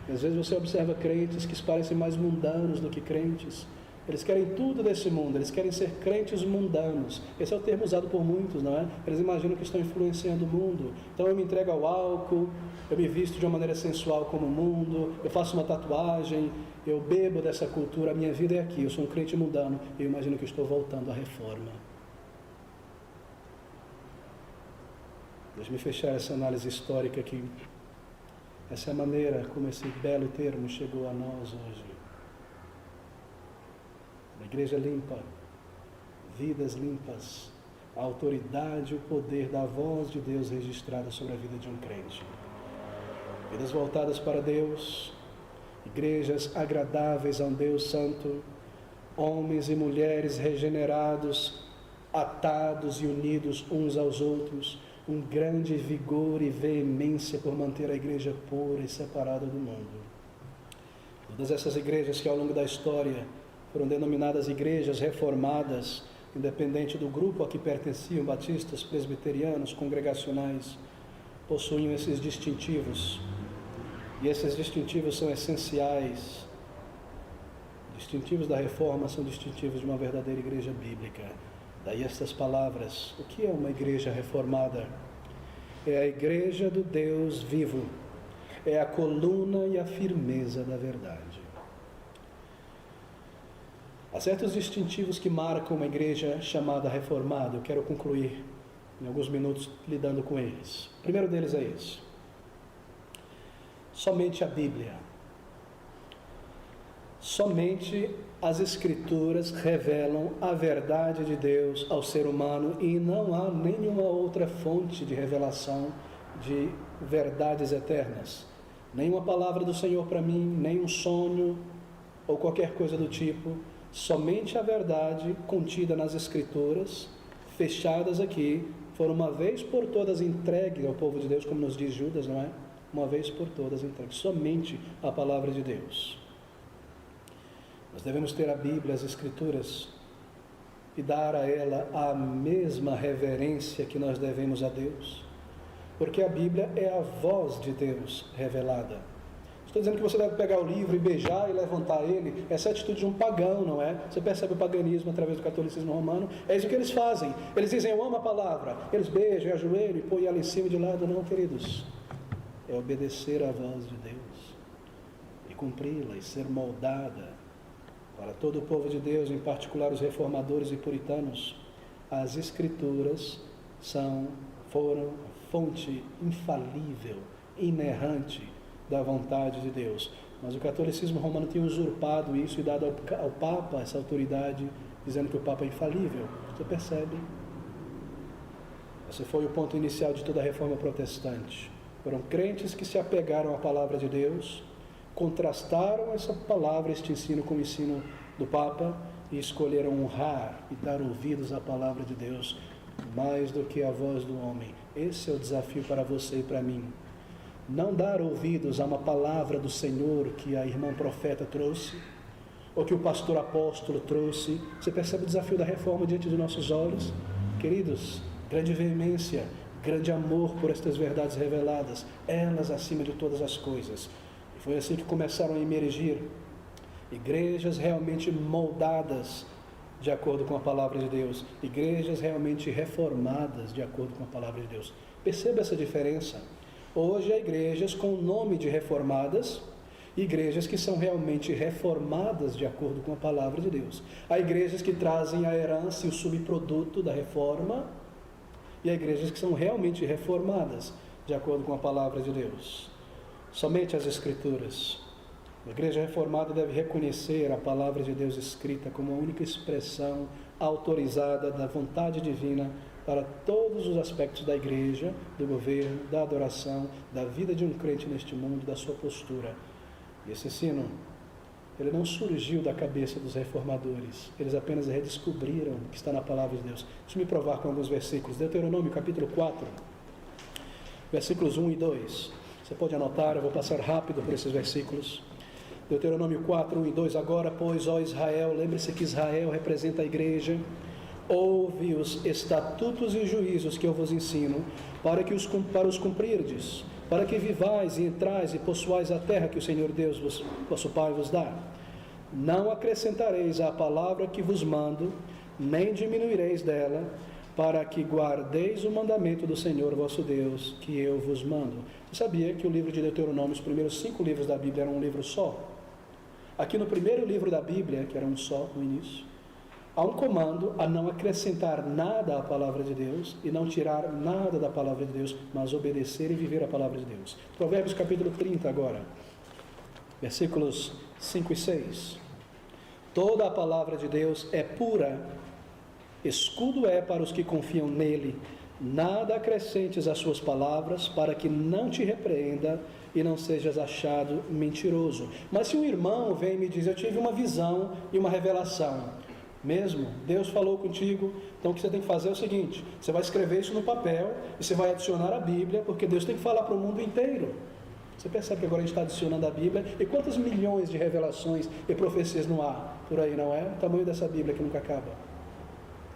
E às vezes você observa crentes que parecem mais mundanos do que crentes. Eles querem tudo desse mundo, eles querem ser crentes mundanos. Esse é o termo usado por muitos, não é? Eles imaginam que estão influenciando o mundo. Então eu me entrego ao álcool, eu me visto de uma maneira sensual como o mundo, eu faço uma tatuagem, eu bebo dessa cultura, a minha vida é aqui, eu sou um crente mundano, e eu imagino que estou voltando à reforma. Deixe-me fechar essa análise histórica aqui. Essa é a maneira como esse belo termo chegou a nós hoje. Uma igreja limpa, vidas limpas, a autoridade e o poder da voz de Deus registrada sobre a vida de um crente. Vidas voltadas para Deus, igrejas agradáveis a um Deus santo, homens e mulheres regenerados, atados e unidos uns aos outros, um grande vigor e veemência por manter a igreja pura e separada do mundo. Todas essas igrejas que ao longo da história foram denominadas igrejas reformadas, independente do grupo a que pertenciam, batistas, presbiterianos, congregacionais, possuíam esses distintivos. E esses distintivos são essenciais. Distintivos da reforma são distintivos de uma verdadeira igreja bíblica. Daí estas palavras. O que é uma igreja reformada? É a igreja do Deus vivo, é a coluna e a firmeza da verdade. Há certos distintivos que marcam uma igreja chamada reformada. Eu quero concluir em alguns minutos lidando com eles. O primeiro deles é esse: somente a Bíblia, somente as Escrituras revelam a verdade de Deus ao ser humano, e não há nenhuma outra fonte de revelação de verdades eternas. Nenhuma palavra do Senhor para mim, nem um sonho ou qualquer coisa do tipo. Somente a verdade contida nas Escrituras, fechadas aqui, foram uma vez por todas entregue ao povo de Deus, como nos diz Judas, não é? Uma vez por todas entregue. Somente a palavra de Deus. Nós devemos ter a Bíblia, as Escrituras, e dar a ela a mesma reverência que nós devemos a Deus, porque a Bíblia é a voz de Deus revelada. Estou dizendo que você deve pegar o livro e beijar e levantar ele. Essa é a atitude de um pagão, não é? Você percebe o paganismo através do catolicismo romano. É isso que eles fazem. Eles dizem, eu amo a palavra. Eles beijam, ajoelham e põem ela em cima de lado. Não, queridos. É obedecer à voz de Deus e cumpri-la e ser moldada para todo o povo de Deus, em particular os reformadores e puritanos. As Escrituras foram fonte infalível, inerrante da vontade de Deus. Mas o catolicismo romano tinha usurpado isso e dado ao Papa essa autoridade, dizendo que o Papa é infalível. Você percebe? Esse foi o ponto inicial de toda a reforma protestante. Foram crentes que se apegaram à palavra de Deus, contrastaram essa palavra, este ensino, com o ensino do Papa, e escolheram honrar e dar ouvidos à palavra de Deus mais do que à voz do homem. Esse é o desafio para você e para mim. Não dar ouvidos a uma palavra do Senhor que a irmã profeta trouxe, ou que o pastor apóstolo trouxe. Você percebe o desafio da reforma diante de nossos olhos? Queridos, grande veemência, grande amor por estas verdades reveladas, elas acima de todas as coisas. E foi assim que começaram a emergir igrejas realmente moldadas de acordo com a palavra de Deus, igrejas realmente reformadas de acordo com a palavra de Deus. Perceba essa diferença. Hoje há igrejas com o nome de reformadas, igrejas que são realmente reformadas de acordo com a palavra de Deus. Há igrejas que trazem a herança e o subproduto da reforma, e há igrejas que são realmente reformadas de acordo com a palavra de Deus. Somente as Escrituras. A igreja reformada deve reconhecer a palavra de Deus escrita como a única expressão autorizada da vontade divina para todos os aspectos da igreja, do governo, da adoração, da vida de um crente neste mundo, da sua postura. E esse ensino, ele não surgiu da cabeça dos reformadores, eles apenas redescobriram o que está na palavra de Deus. Deixa eu me provar com alguns versículos. Deuteronômio capítulo 4, versículos 1 e 2. Você pode anotar, eu vou passar rápido por esses versículos. Deuteronômio 4, 1 e 2. Agora, pois, ó Israel, lembre-se que Israel representa a igreja. Ouve os estatutos e juízos que eu vos ensino, para os cumprirdes, para que vivais e entrais e possuais a terra que o Senhor Deus, vosso Pai, vos dá. Não acrescentareis à palavra que vos mando, nem diminuireis dela, para que guardeis o mandamento do Senhor vosso Deus, que eu vos mando. Você sabia que o livro de Deuteronômio, os primeiros 5 livros da Bíblia, eram um livro só? Aqui no primeiro livro da Bíblia, que era um só no início, há um comando a não acrescentar nada à palavra de Deus e não tirar nada da palavra de Deus, mas obedecer e viver a palavra de Deus. Provérbios capítulo 30 agora, versículos 5 e 6. Toda a palavra de Deus é pura, escudo é para os que confiam nele. Nada acrescentes às suas palavras, para que não te repreenda e não sejas achado mentiroso. Mas se um irmão vem e me diz, eu tive uma visão e uma revelação, mesmo, Deus falou contigo, então o que você tem que fazer é o seguinte: você vai escrever isso no papel e você vai adicionar a Bíblia, porque Deus tem que falar para o mundo inteiro. Você percebe que agora a gente está adicionando a Bíblia, e quantas milhões de revelações e profecias não há por aí, não é? O tamanho dessa Bíblia que nunca acaba.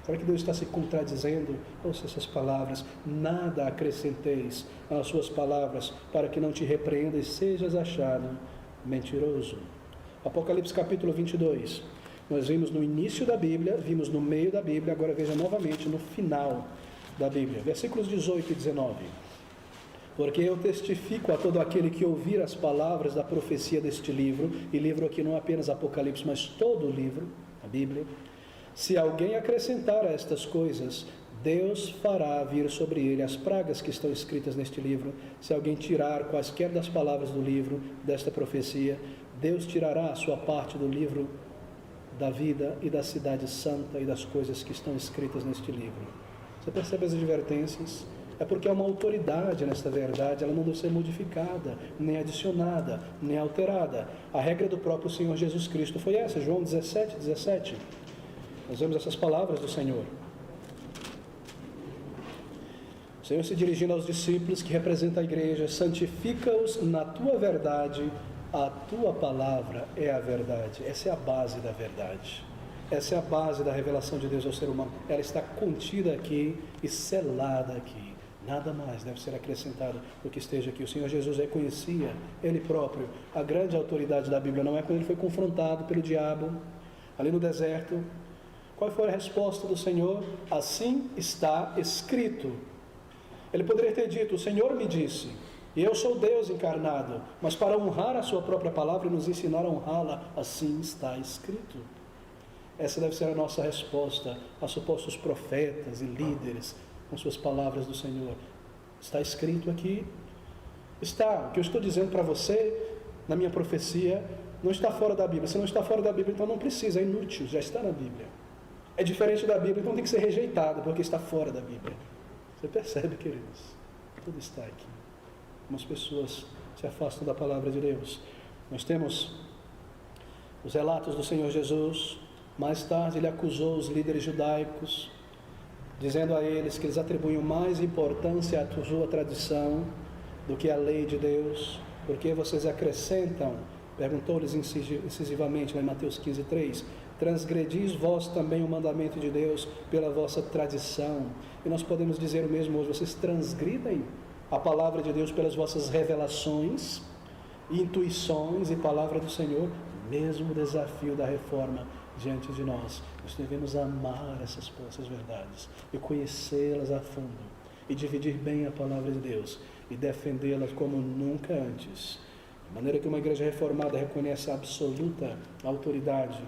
Será que Deus está se contradizendo? Ouça essas palavras: nada acrescenteis às suas palavras, para que não te repreenda e sejas achado mentiroso. Apocalipse capítulo 22. Nós vimos no início da Bíblia, vimos no meio da Bíblia, agora veja novamente no final da Bíblia. Versículos 18 e 19. Porque eu testifico a todo aquele que ouvir as palavras da profecia deste livro, e livro aqui não apenas Apocalipse, mas todo o livro, a Bíblia, se alguém acrescentar a estas coisas, Deus fará vir sobre ele as pragas que estão escritas neste livro. Se alguém tirar quaisquer das palavras do livro desta profecia, Deus tirará a sua parte do livro da vida e da cidade santa e das coisas que estão escritas neste livro. Você percebe as advertências? É porque há uma autoridade nesta verdade, ela não deve ser modificada, nem adicionada, nem alterada. A regra do próprio Senhor Jesus Cristo foi essa, João 17:17. Nós vemos essas palavras do Senhor. O Senhor se dirigindo aos discípulos que representam a igreja: santifica-os na tua verdade, a tua palavra é a verdade. Essa é a base da verdade. Essa é a base da revelação de Deus ao ser humano. Ela está contida aqui e selada aqui. Nada mais deve ser acrescentado do que esteja aqui. O Senhor Jesus reconhecia, Ele próprio, a grande autoridade da Bíblia. Não é quando Ele foi confrontado pelo diabo, ali no deserto. Qual foi a resposta do Senhor? Assim está escrito. Ele poderia ter dito: o Senhor me disse, e eu sou Deus encarnado. Mas para honrar a sua própria palavra e nos ensinar a honrá-la, assim está escrito. Essa deve ser a nossa resposta a supostos profetas e líderes com suas palavras do Senhor. Está escrito aqui. Está. O que eu estou dizendo para você, na minha profecia, não está fora da Bíblia. Se não está fora da Bíblia, então não precisa, é inútil, já está na Bíblia. É diferente da Bíblia, então tem que ser rejeitado, porque está fora da Bíblia. Você percebe, queridos? Tudo está aqui. Algumas pessoas se afastam da palavra de Deus. Nós temos os relatos do Senhor Jesus. Mais tarde ele acusou os líderes judaicos, dizendo a eles que eles atribuíam mais importância à sua tradição do que à lei de Deus. Porque vocês acrescentam, perguntou-lhes incisivamente lá em Mateus 15:3, transgredis vós também o mandamento de Deus pela vossa tradição. E nós podemos dizer o mesmo hoje: vocês transgridem a palavra de Deus pelas vossas revelações, intuições e palavra do Senhor. Mesmo desafio da reforma diante de nós. Nós devemos amar essas verdades e conhecê-las a fundo e dividir bem a palavra de Deus e defendê-las como nunca antes. De maneira que uma igreja reformada reconhece a absoluta autoridade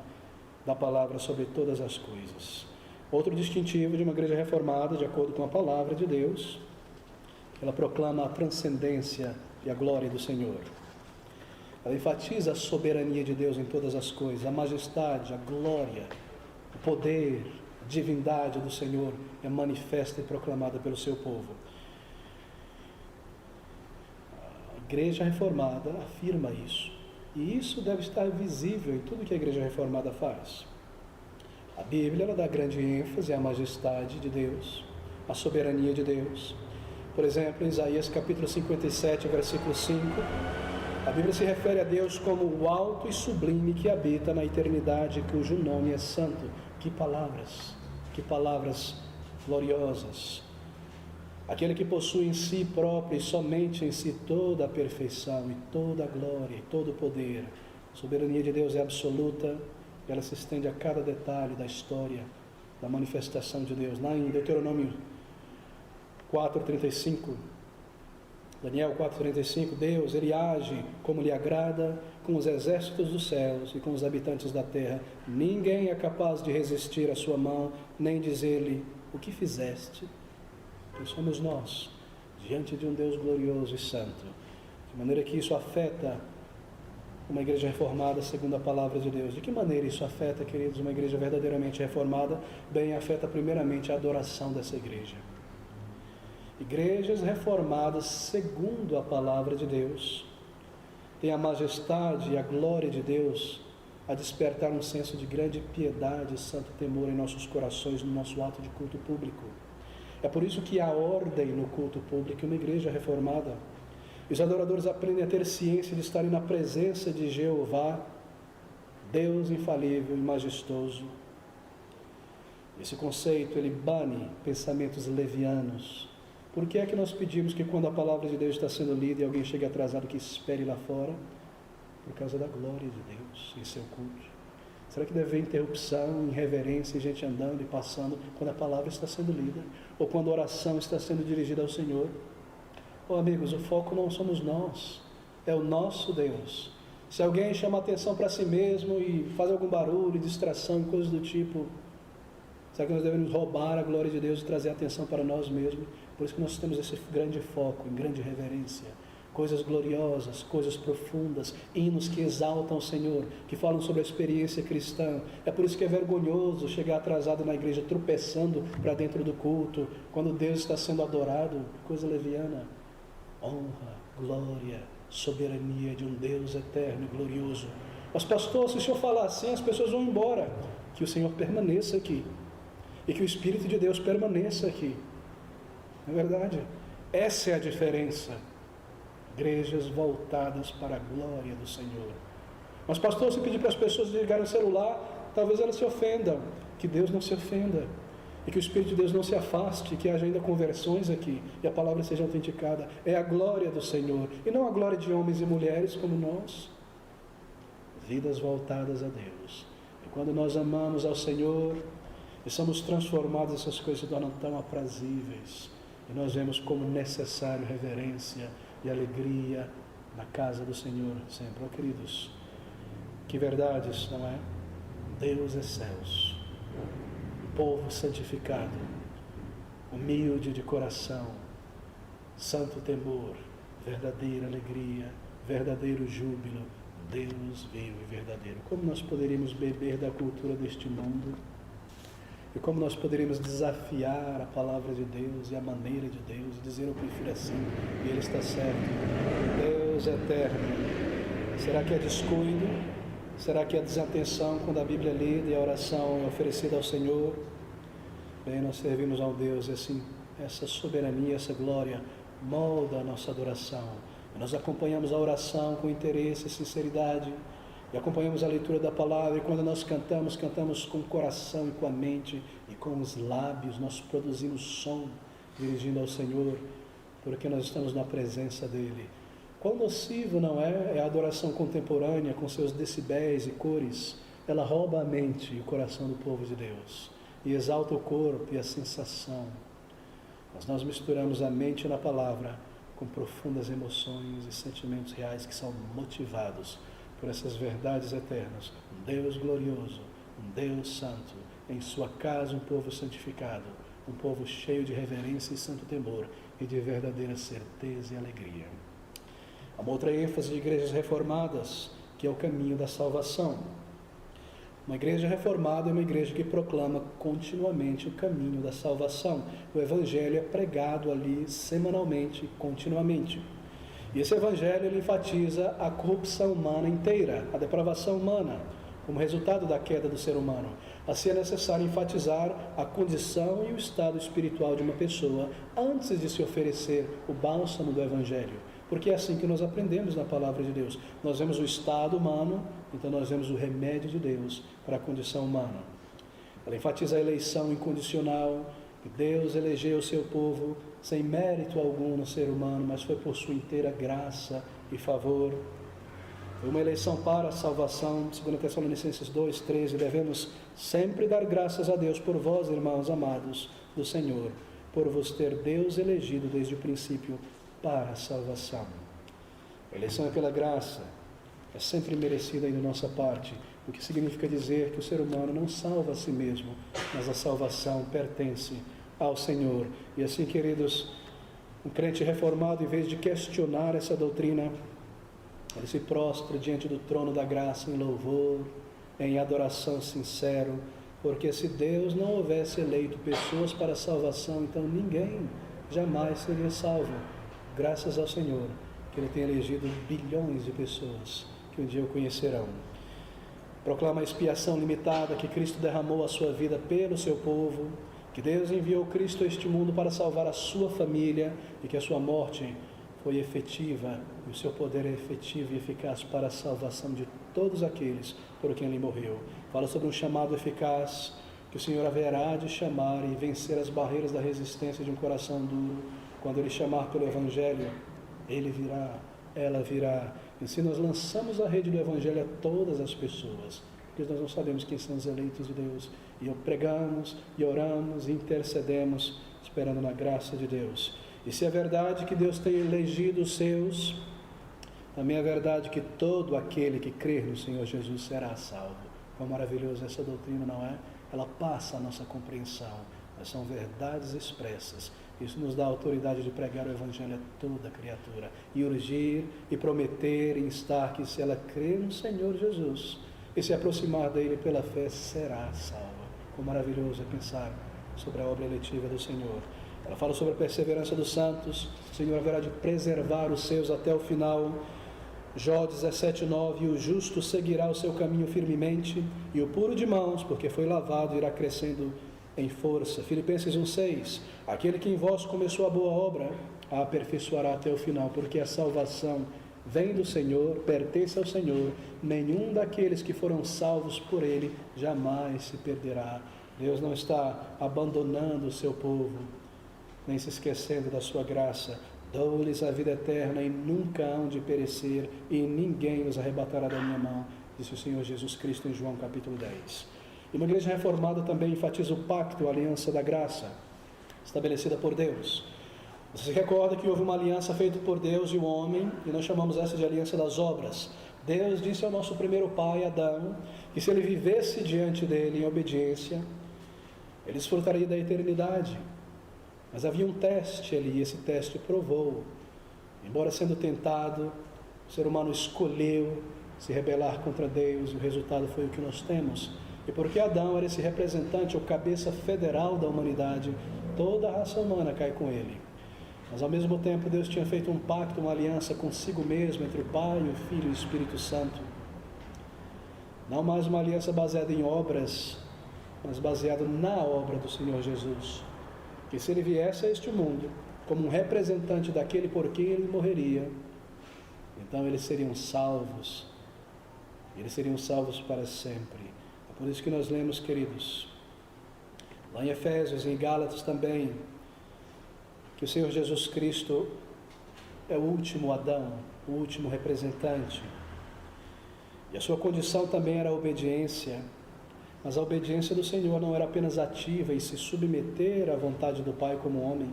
da palavra sobre todas as coisas. Outro distintivo de uma igreja reformada, de acordo com a palavra de Deus, ela proclama a transcendência e a glória do Senhor. Ela enfatiza a soberania de Deus em todas as coisas, a majestade, a glória, o poder, a divindade do Senhor é manifesta e proclamada pelo seu povo. A igreja reformada afirma isso, e isso deve estar visível em tudo que a igreja reformada faz. A Bíblia ela dá grande ênfase à majestade de Deus, à soberania de Deus. Por exemplo, em Isaías capítulo 57, versículo 5, a Bíblia se refere a Deus como o alto e sublime que habita na eternidade, cujo nome é santo. Que palavras gloriosas. Aquele que possui em si próprio e somente em si toda a perfeição e toda a glória e todo o poder. A soberania de Deus é absoluta, e ela se estende a cada detalhe da história, da manifestação de Deus. Lá em Deuteronômio 4:35, Daniel 4:35, Deus, Ele age como lhe agrada com os exércitos dos céus e com os habitantes da terra. Ninguém é capaz de resistir à sua mão, nem dizer-lhe: o que fizeste? Quem somos nós, diante de um Deus glorioso e santo? De maneira que isso afeta uma igreja reformada segundo a palavra de Deus. De que maneira isso afeta, queridos, uma igreja verdadeiramente reformada? Bem, afeta primeiramente a adoração dessa igreja. Igrejas reformadas segundo a palavra de Deus têm a majestade e a glória de Deus a despertar um senso de grande piedade e santo temor em nossos corações, no nosso ato de culto público. É por isso que há ordem no culto público. Uma igreja reformada, os adoradores aprendem a ter ciência de estarem na presença de Jeová, Deus infalível e majestoso. Esse conceito, ele bane pensamentos levianos. Por que é que nós pedimos que quando a palavra de Deus está sendo lida e alguém chegue atrasado, que espere lá fora? Por causa da glória de Deus em seu culto. Será que deve haver interrupção, irreverência, gente andando e passando quando a palavra está sendo lida? Ou quando a oração está sendo dirigida ao Senhor? Oh, amigos, o foco não somos nós, é o nosso Deus. Se alguém chama atenção para si mesmo e faz algum barulho, distração, coisas do tipo, será que nós devemos roubar a glória de Deus e trazer atenção para nós mesmos? Por isso que nós temos esse grande foco, em grande reverência. Coisas gloriosas, coisas profundas, hinos que exaltam o Senhor, que falam sobre a experiência cristã. É por isso que é vergonhoso chegar atrasado na igreja, tropeçando para dentro do culto, quando Deus está sendo adorado, coisa leviana. Honra, glória, soberania de um Deus eterno e glorioso. Mas pastor, se o senhor falar assim, as pessoas vão embora. Que o Senhor permaneça aqui, e que o Espírito de Deus permaneça aqui. Não é verdade? Essa é a diferença. Igrejas voltadas para a glória do Senhor. Mas pastor, se pedir para as pessoas ligarem o celular, talvez elas se ofendam. Que Deus não se ofenda, e que o Espírito de Deus não se afaste, que haja ainda conversões aqui, e a palavra seja autenticada. É a glória do Senhor, e não a glória de homens e mulheres como nós. Vidas voltadas a Deus. E quando nós amamos ao Senhor, e somos transformados, essas coisas se tornam tão aprazíveis, e nós vemos como necessário reverência e alegria na casa do Senhor sempre. Oh, queridos, que verdades, não é? Deus excelso, povo santificado, humilde de coração, santo temor, verdadeira alegria, verdadeiro júbilo, Deus vivo e verdadeiro. Como nós poderíamos beber da cultura deste mundo? E como nós poderíamos desafiar a palavra de Deus e a maneira de Deus, e dizer eu prefiro assim, e Ele está certo. Deus eterno. Será que é descuido? Será que é desatenção quando a Bíblia é lida e a oração é oferecida ao Senhor? Bem, nós servimos ao Deus e assim, essa soberania, essa glória molda a nossa adoração. E nós acompanhamos a oração com interesse e sinceridade, e acompanhamos a leitura da palavra, e quando nós cantamos, cantamos com o coração e com a mente, e com os lábios, nós produzimos som, dirigindo ao Senhor, porque nós estamos na presença dEle. Quão nocivo, não é? É a adoração contemporânea, com seus decibéis e cores. Ela rouba a mente e o coração do povo de Deus, e exalta o corpo e a sensação. Mas nós misturamos a mente na palavra, com profundas emoções e sentimentos reais que são motivados por essas verdades eternas. Um Deus glorioso, um Deus santo, em sua casa um povo santificado, um povo cheio de reverência e santo temor, e de verdadeira certeza e alegria. Há uma outra ênfase de igrejas reformadas, que é o caminho da salvação. Uma igreja reformada é uma igreja que proclama continuamente o caminho da salvação. O Evangelho é pregado ali semanalmente, continuamente. E esse Evangelho ele enfatiza a corrupção humana inteira, a depravação humana, como resultado da queda do ser humano. Assim é necessário enfatizar a condição e o estado espiritual de uma pessoa antes de se oferecer o bálsamo do Evangelho. Porque é assim que nós aprendemos na palavra de Deus. Nós vemos o estado humano, então nós vemos o remédio de Deus para a condição humana. Ela enfatiza a eleição incondicional, que Deus elegeu o seu povo sem mérito algum no ser humano, mas foi por sua inteira graça e favor. Foi uma eleição para a salvação, 2 Tessalonicenses 2:13, devemos sempre dar graças a Deus por vós, irmãos amados do Senhor, por vos ter Deus elegido desde o princípio para a salvação. A eleição é pela graça, é sempre merecida aí da nossa parte, o que significa dizer que o ser humano não salva a si mesmo, mas a salvação pertence ao Senhor. E assim, queridos, um crente reformado, em vez de questionar essa doutrina, ele se prostra diante do trono da graça em louvor, em adoração sincero, porque se Deus não houvesse eleito pessoas para a salvação, então ninguém jamais seria salvo. Graças ao Senhor, que Ele tem elegido bilhões de pessoas que um dia o conhecerão. Proclama a expiação limitada, que Cristo derramou a sua vida pelo seu povo, que Deus enviou Cristo a este mundo para salvar a sua família, e que a sua morte foi efetiva, e o seu poder é efetivo e eficaz para a salvação de todos aqueles por quem Ele morreu. Fala sobre um chamado eficaz, que o Senhor haverá de chamar e vencer as barreiras da resistência de um coração duro. Quando Ele chamar pelo Evangelho, Ele virá, ela virá. E se nós lançamos a rede do Evangelho a todas as pessoas, porque nós não sabemos quem são os eleitos de Deus, e pregamos, e oramos, e intercedemos, esperando na graça de Deus. E se é verdade que Deus tem elegido os seus, também é verdade que todo aquele que crer no Senhor Jesus será salvo. Quão maravilhosa essa doutrina, não é? Ela passa a nossa compreensão, mas são verdades expressas. Isso nos dá a autoridade de pregar o Evangelho a toda criatura, e urgir, e prometer, e instar que se ela crer no Senhor Jesus, e se aproximar dele pela fé, será salva. Quão maravilhoso é pensar sobre a obra eletiva do Senhor. Ela fala sobre a perseverança dos santos. O Senhor haverá de preservar os seus até o final. Jó 17:9, e o justo seguirá o seu caminho firmemente, e o puro de mãos, porque foi lavado, irá crescendo em força. Filipenses 1:6, aquele que em vós começou a boa obra, a aperfeiçoará até o final, porque a salvação vem do Senhor, pertence ao Senhor, nenhum daqueles que foram salvos por Ele jamais se perderá. Deus não está abandonando o seu povo, nem se esquecendo da sua graça. Dou-lhes a vida eterna e nunca hão de perecer, e ninguém os arrebatará da minha mão, disse o Senhor Jesus Cristo em João capítulo 10. E uma igreja reformada também enfatiza o pacto, a aliança da graça, estabelecida por Deus. Você se recorda que houve uma aliança feita por Deus e o homem, e nós chamamos essa de aliança das obras. Deus disse ao nosso primeiro pai, Adão, que se ele vivesse diante dele em obediência, ele desfrutaria da eternidade. Mas havia um teste ali, e esse teste provou. Embora sendo tentado, o ser humano escolheu se rebelar contra Deus, e o resultado foi o que nós temos. E porque Adão era esse representante, ou cabeça federal da humanidade, toda a raça humana cai com ele. Mas ao mesmo tempo Deus tinha feito um pacto, uma aliança consigo mesmo, entre o Pai, o Filho e o Espírito Santo. Não mais uma aliança baseada em obras, mas baseada na obra do Senhor Jesus. Que se ele viesse a este mundo como um representante daquele por quem ele morreria, então eles seriam salvos para sempre. É por isso que nós lemos, queridos, lá em Efésios e em Gálatas também, que o Senhor Jesus Cristo é o último Adão, o último representante, e a sua condição também era a obediência. Mas a obediência do Senhor não era apenas ativa em se submeter à vontade do Pai como homem,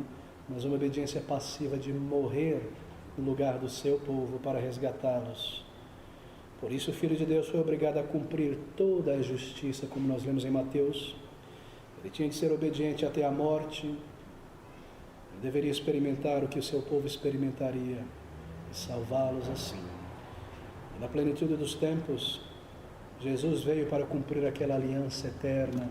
mas uma obediência passiva de morrer no lugar do seu povo para resgatá-los. Por isso o Filho de Deus foi obrigado a cumprir toda a justiça, como nós lemos em Mateus. Ele tinha de ser obediente até a morte. Ele deveria experimentar o que o seu povo experimentaria e salvá-los assim. E na plenitude dos tempos, Jesus veio para cumprir aquela aliança eterna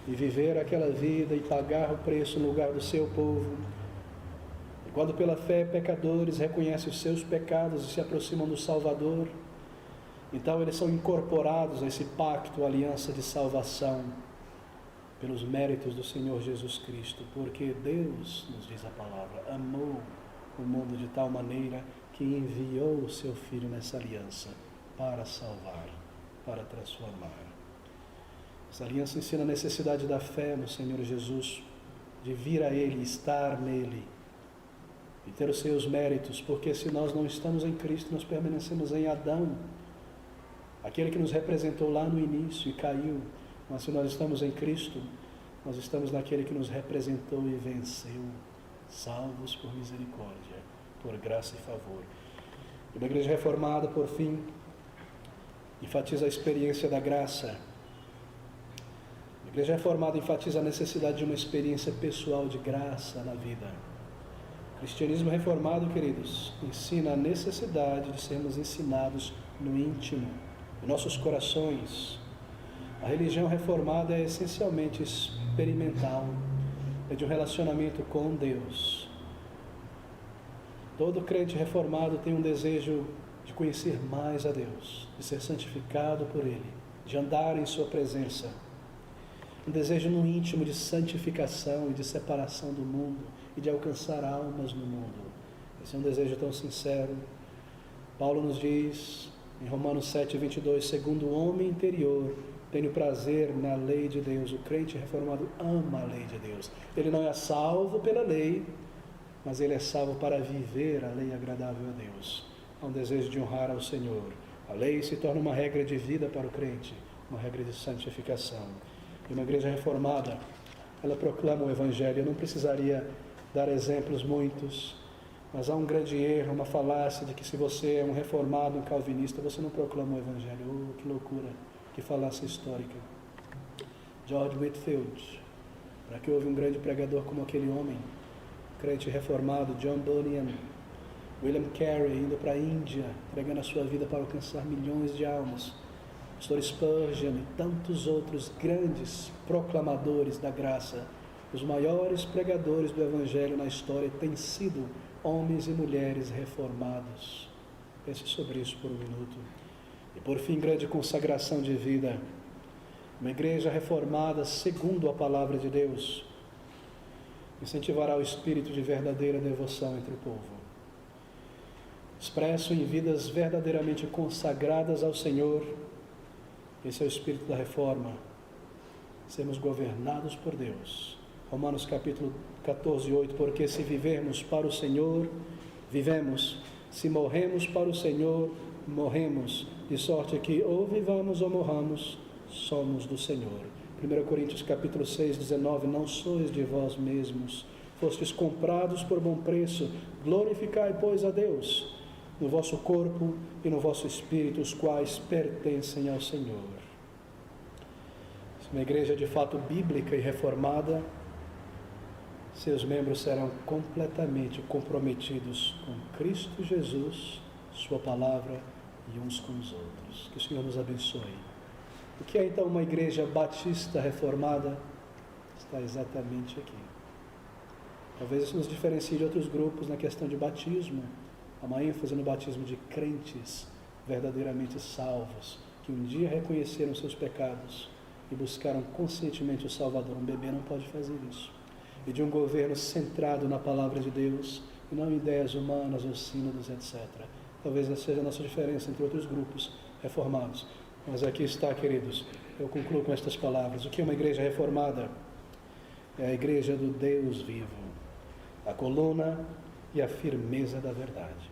e viver aquela vida e pagar o preço no lugar do seu povo. E quando pela fé pecadores reconhecem os seus pecados e se aproximam do Salvador, então eles são incorporados a esse pacto, a aliança de salvação, pelos méritos do Senhor Jesus Cristo, porque Deus, nos diz a palavra, amou o mundo de tal maneira que enviou o seu Filho nessa aliança para salvar, para transformar. Essa aliança ensina a necessidade da fé no Senhor Jesus, de vir a Ele, estar nele e ter os seus méritos, porque se nós não estamos em Cristo, nós permanecemos em Adão, aquele que nos representou lá no início e caiu. Mas se nós estamos em Cristo, nós estamos naquele que nos representou e venceu, salvos por misericórdia, por graça e favor. E uma igreja reformada, por fim, enfatiza a experiência da graça. A igreja reformada enfatiza a necessidade de uma experiência pessoal de graça na vida. O cristianismo reformado, queridos, ensina a necessidade de sermos ensinados no íntimo, em nossos corações. A religião reformada é essencialmente experimental, é de um relacionamento com Deus. Todo crente reformado tem um desejo de conhecer mais a Deus, de ser santificado por Ele, de andar em sua presença. Um desejo no íntimo de santificação e de separação do mundo e de alcançar almas no mundo. Esse é um desejo tão sincero. Paulo nos diz em Romanos 7:22, segundo o homem interior, tenho prazer na lei de Deus. O crente reformado ama a lei de Deus. Ele não é salvo pela lei, mas ele é salvo para viver a lei agradável a Deus. Há um desejo de honrar ao Senhor. A lei se torna uma regra de vida para o crente, uma regra de santificação. E uma igreja reformada, ela proclama o Evangelho. Eu não precisaria dar exemplos muitos, mas há um grande erro, uma falácia de que se você é um reformado, um calvinista, você não proclama o Evangelho. Oh, que loucura, que falácia histórica. George Whitefield, para que houve um grande pregador como aquele homem, crente reformado, John Bunyan, William Carey, indo para a Índia, pregando a sua vida para alcançar milhões de almas, Pastor Spurgeon e tantos outros grandes proclamadores da graça. Os maiores pregadores do Evangelho na história têm sido homens e mulheres reformados. Pense sobre isso por um minuto. E por fim, grande consagração de vida. Uma igreja reformada segundo a palavra de Deus incentivará o espírito de verdadeira devoção entre o povo, expresso em vidas verdadeiramente consagradas ao Senhor. Esse é o espírito da reforma. Sermos governados por Deus. Romanos capítulo 14, 8. Porque se vivermos para o Senhor, vivemos. Se morremos para o Senhor, morremos. De sorte que ou vivamos ou morramos, somos do Senhor. 1 Coríntios capítulo 6, 19. Não sois de vós mesmos, fostes comprados por bom preço. Glorificai, pois, a Deus no vosso corpo e no vosso espírito, os quais pertencem ao Senhor. Se uma igreja de fato bíblica e reformada, seus membros serão completamente comprometidos com Cristo Jesus, sua palavra e uns com os outros. Que o Senhor nos abençoe. O que é então uma igreja batista reformada? Está exatamente aqui. Talvez isso nos diferencie de outros grupos na questão de batismo. Há uma ênfase no batismo de crentes verdadeiramente salvos, que um dia reconheceram seus pecados e buscaram conscientemente o Salvador. Um bebê não pode fazer isso. E de um governo centrado na palavra de Deus e não em ideias humanas ou sínodos, etc. Talvez essa seja a nossa diferença entre outros grupos reformados. Mas aqui está, queridos, eu concluo com estas palavras. O que é uma igreja reformada? É a igreja do Deus vivo, a coluna e a firmeza da verdade.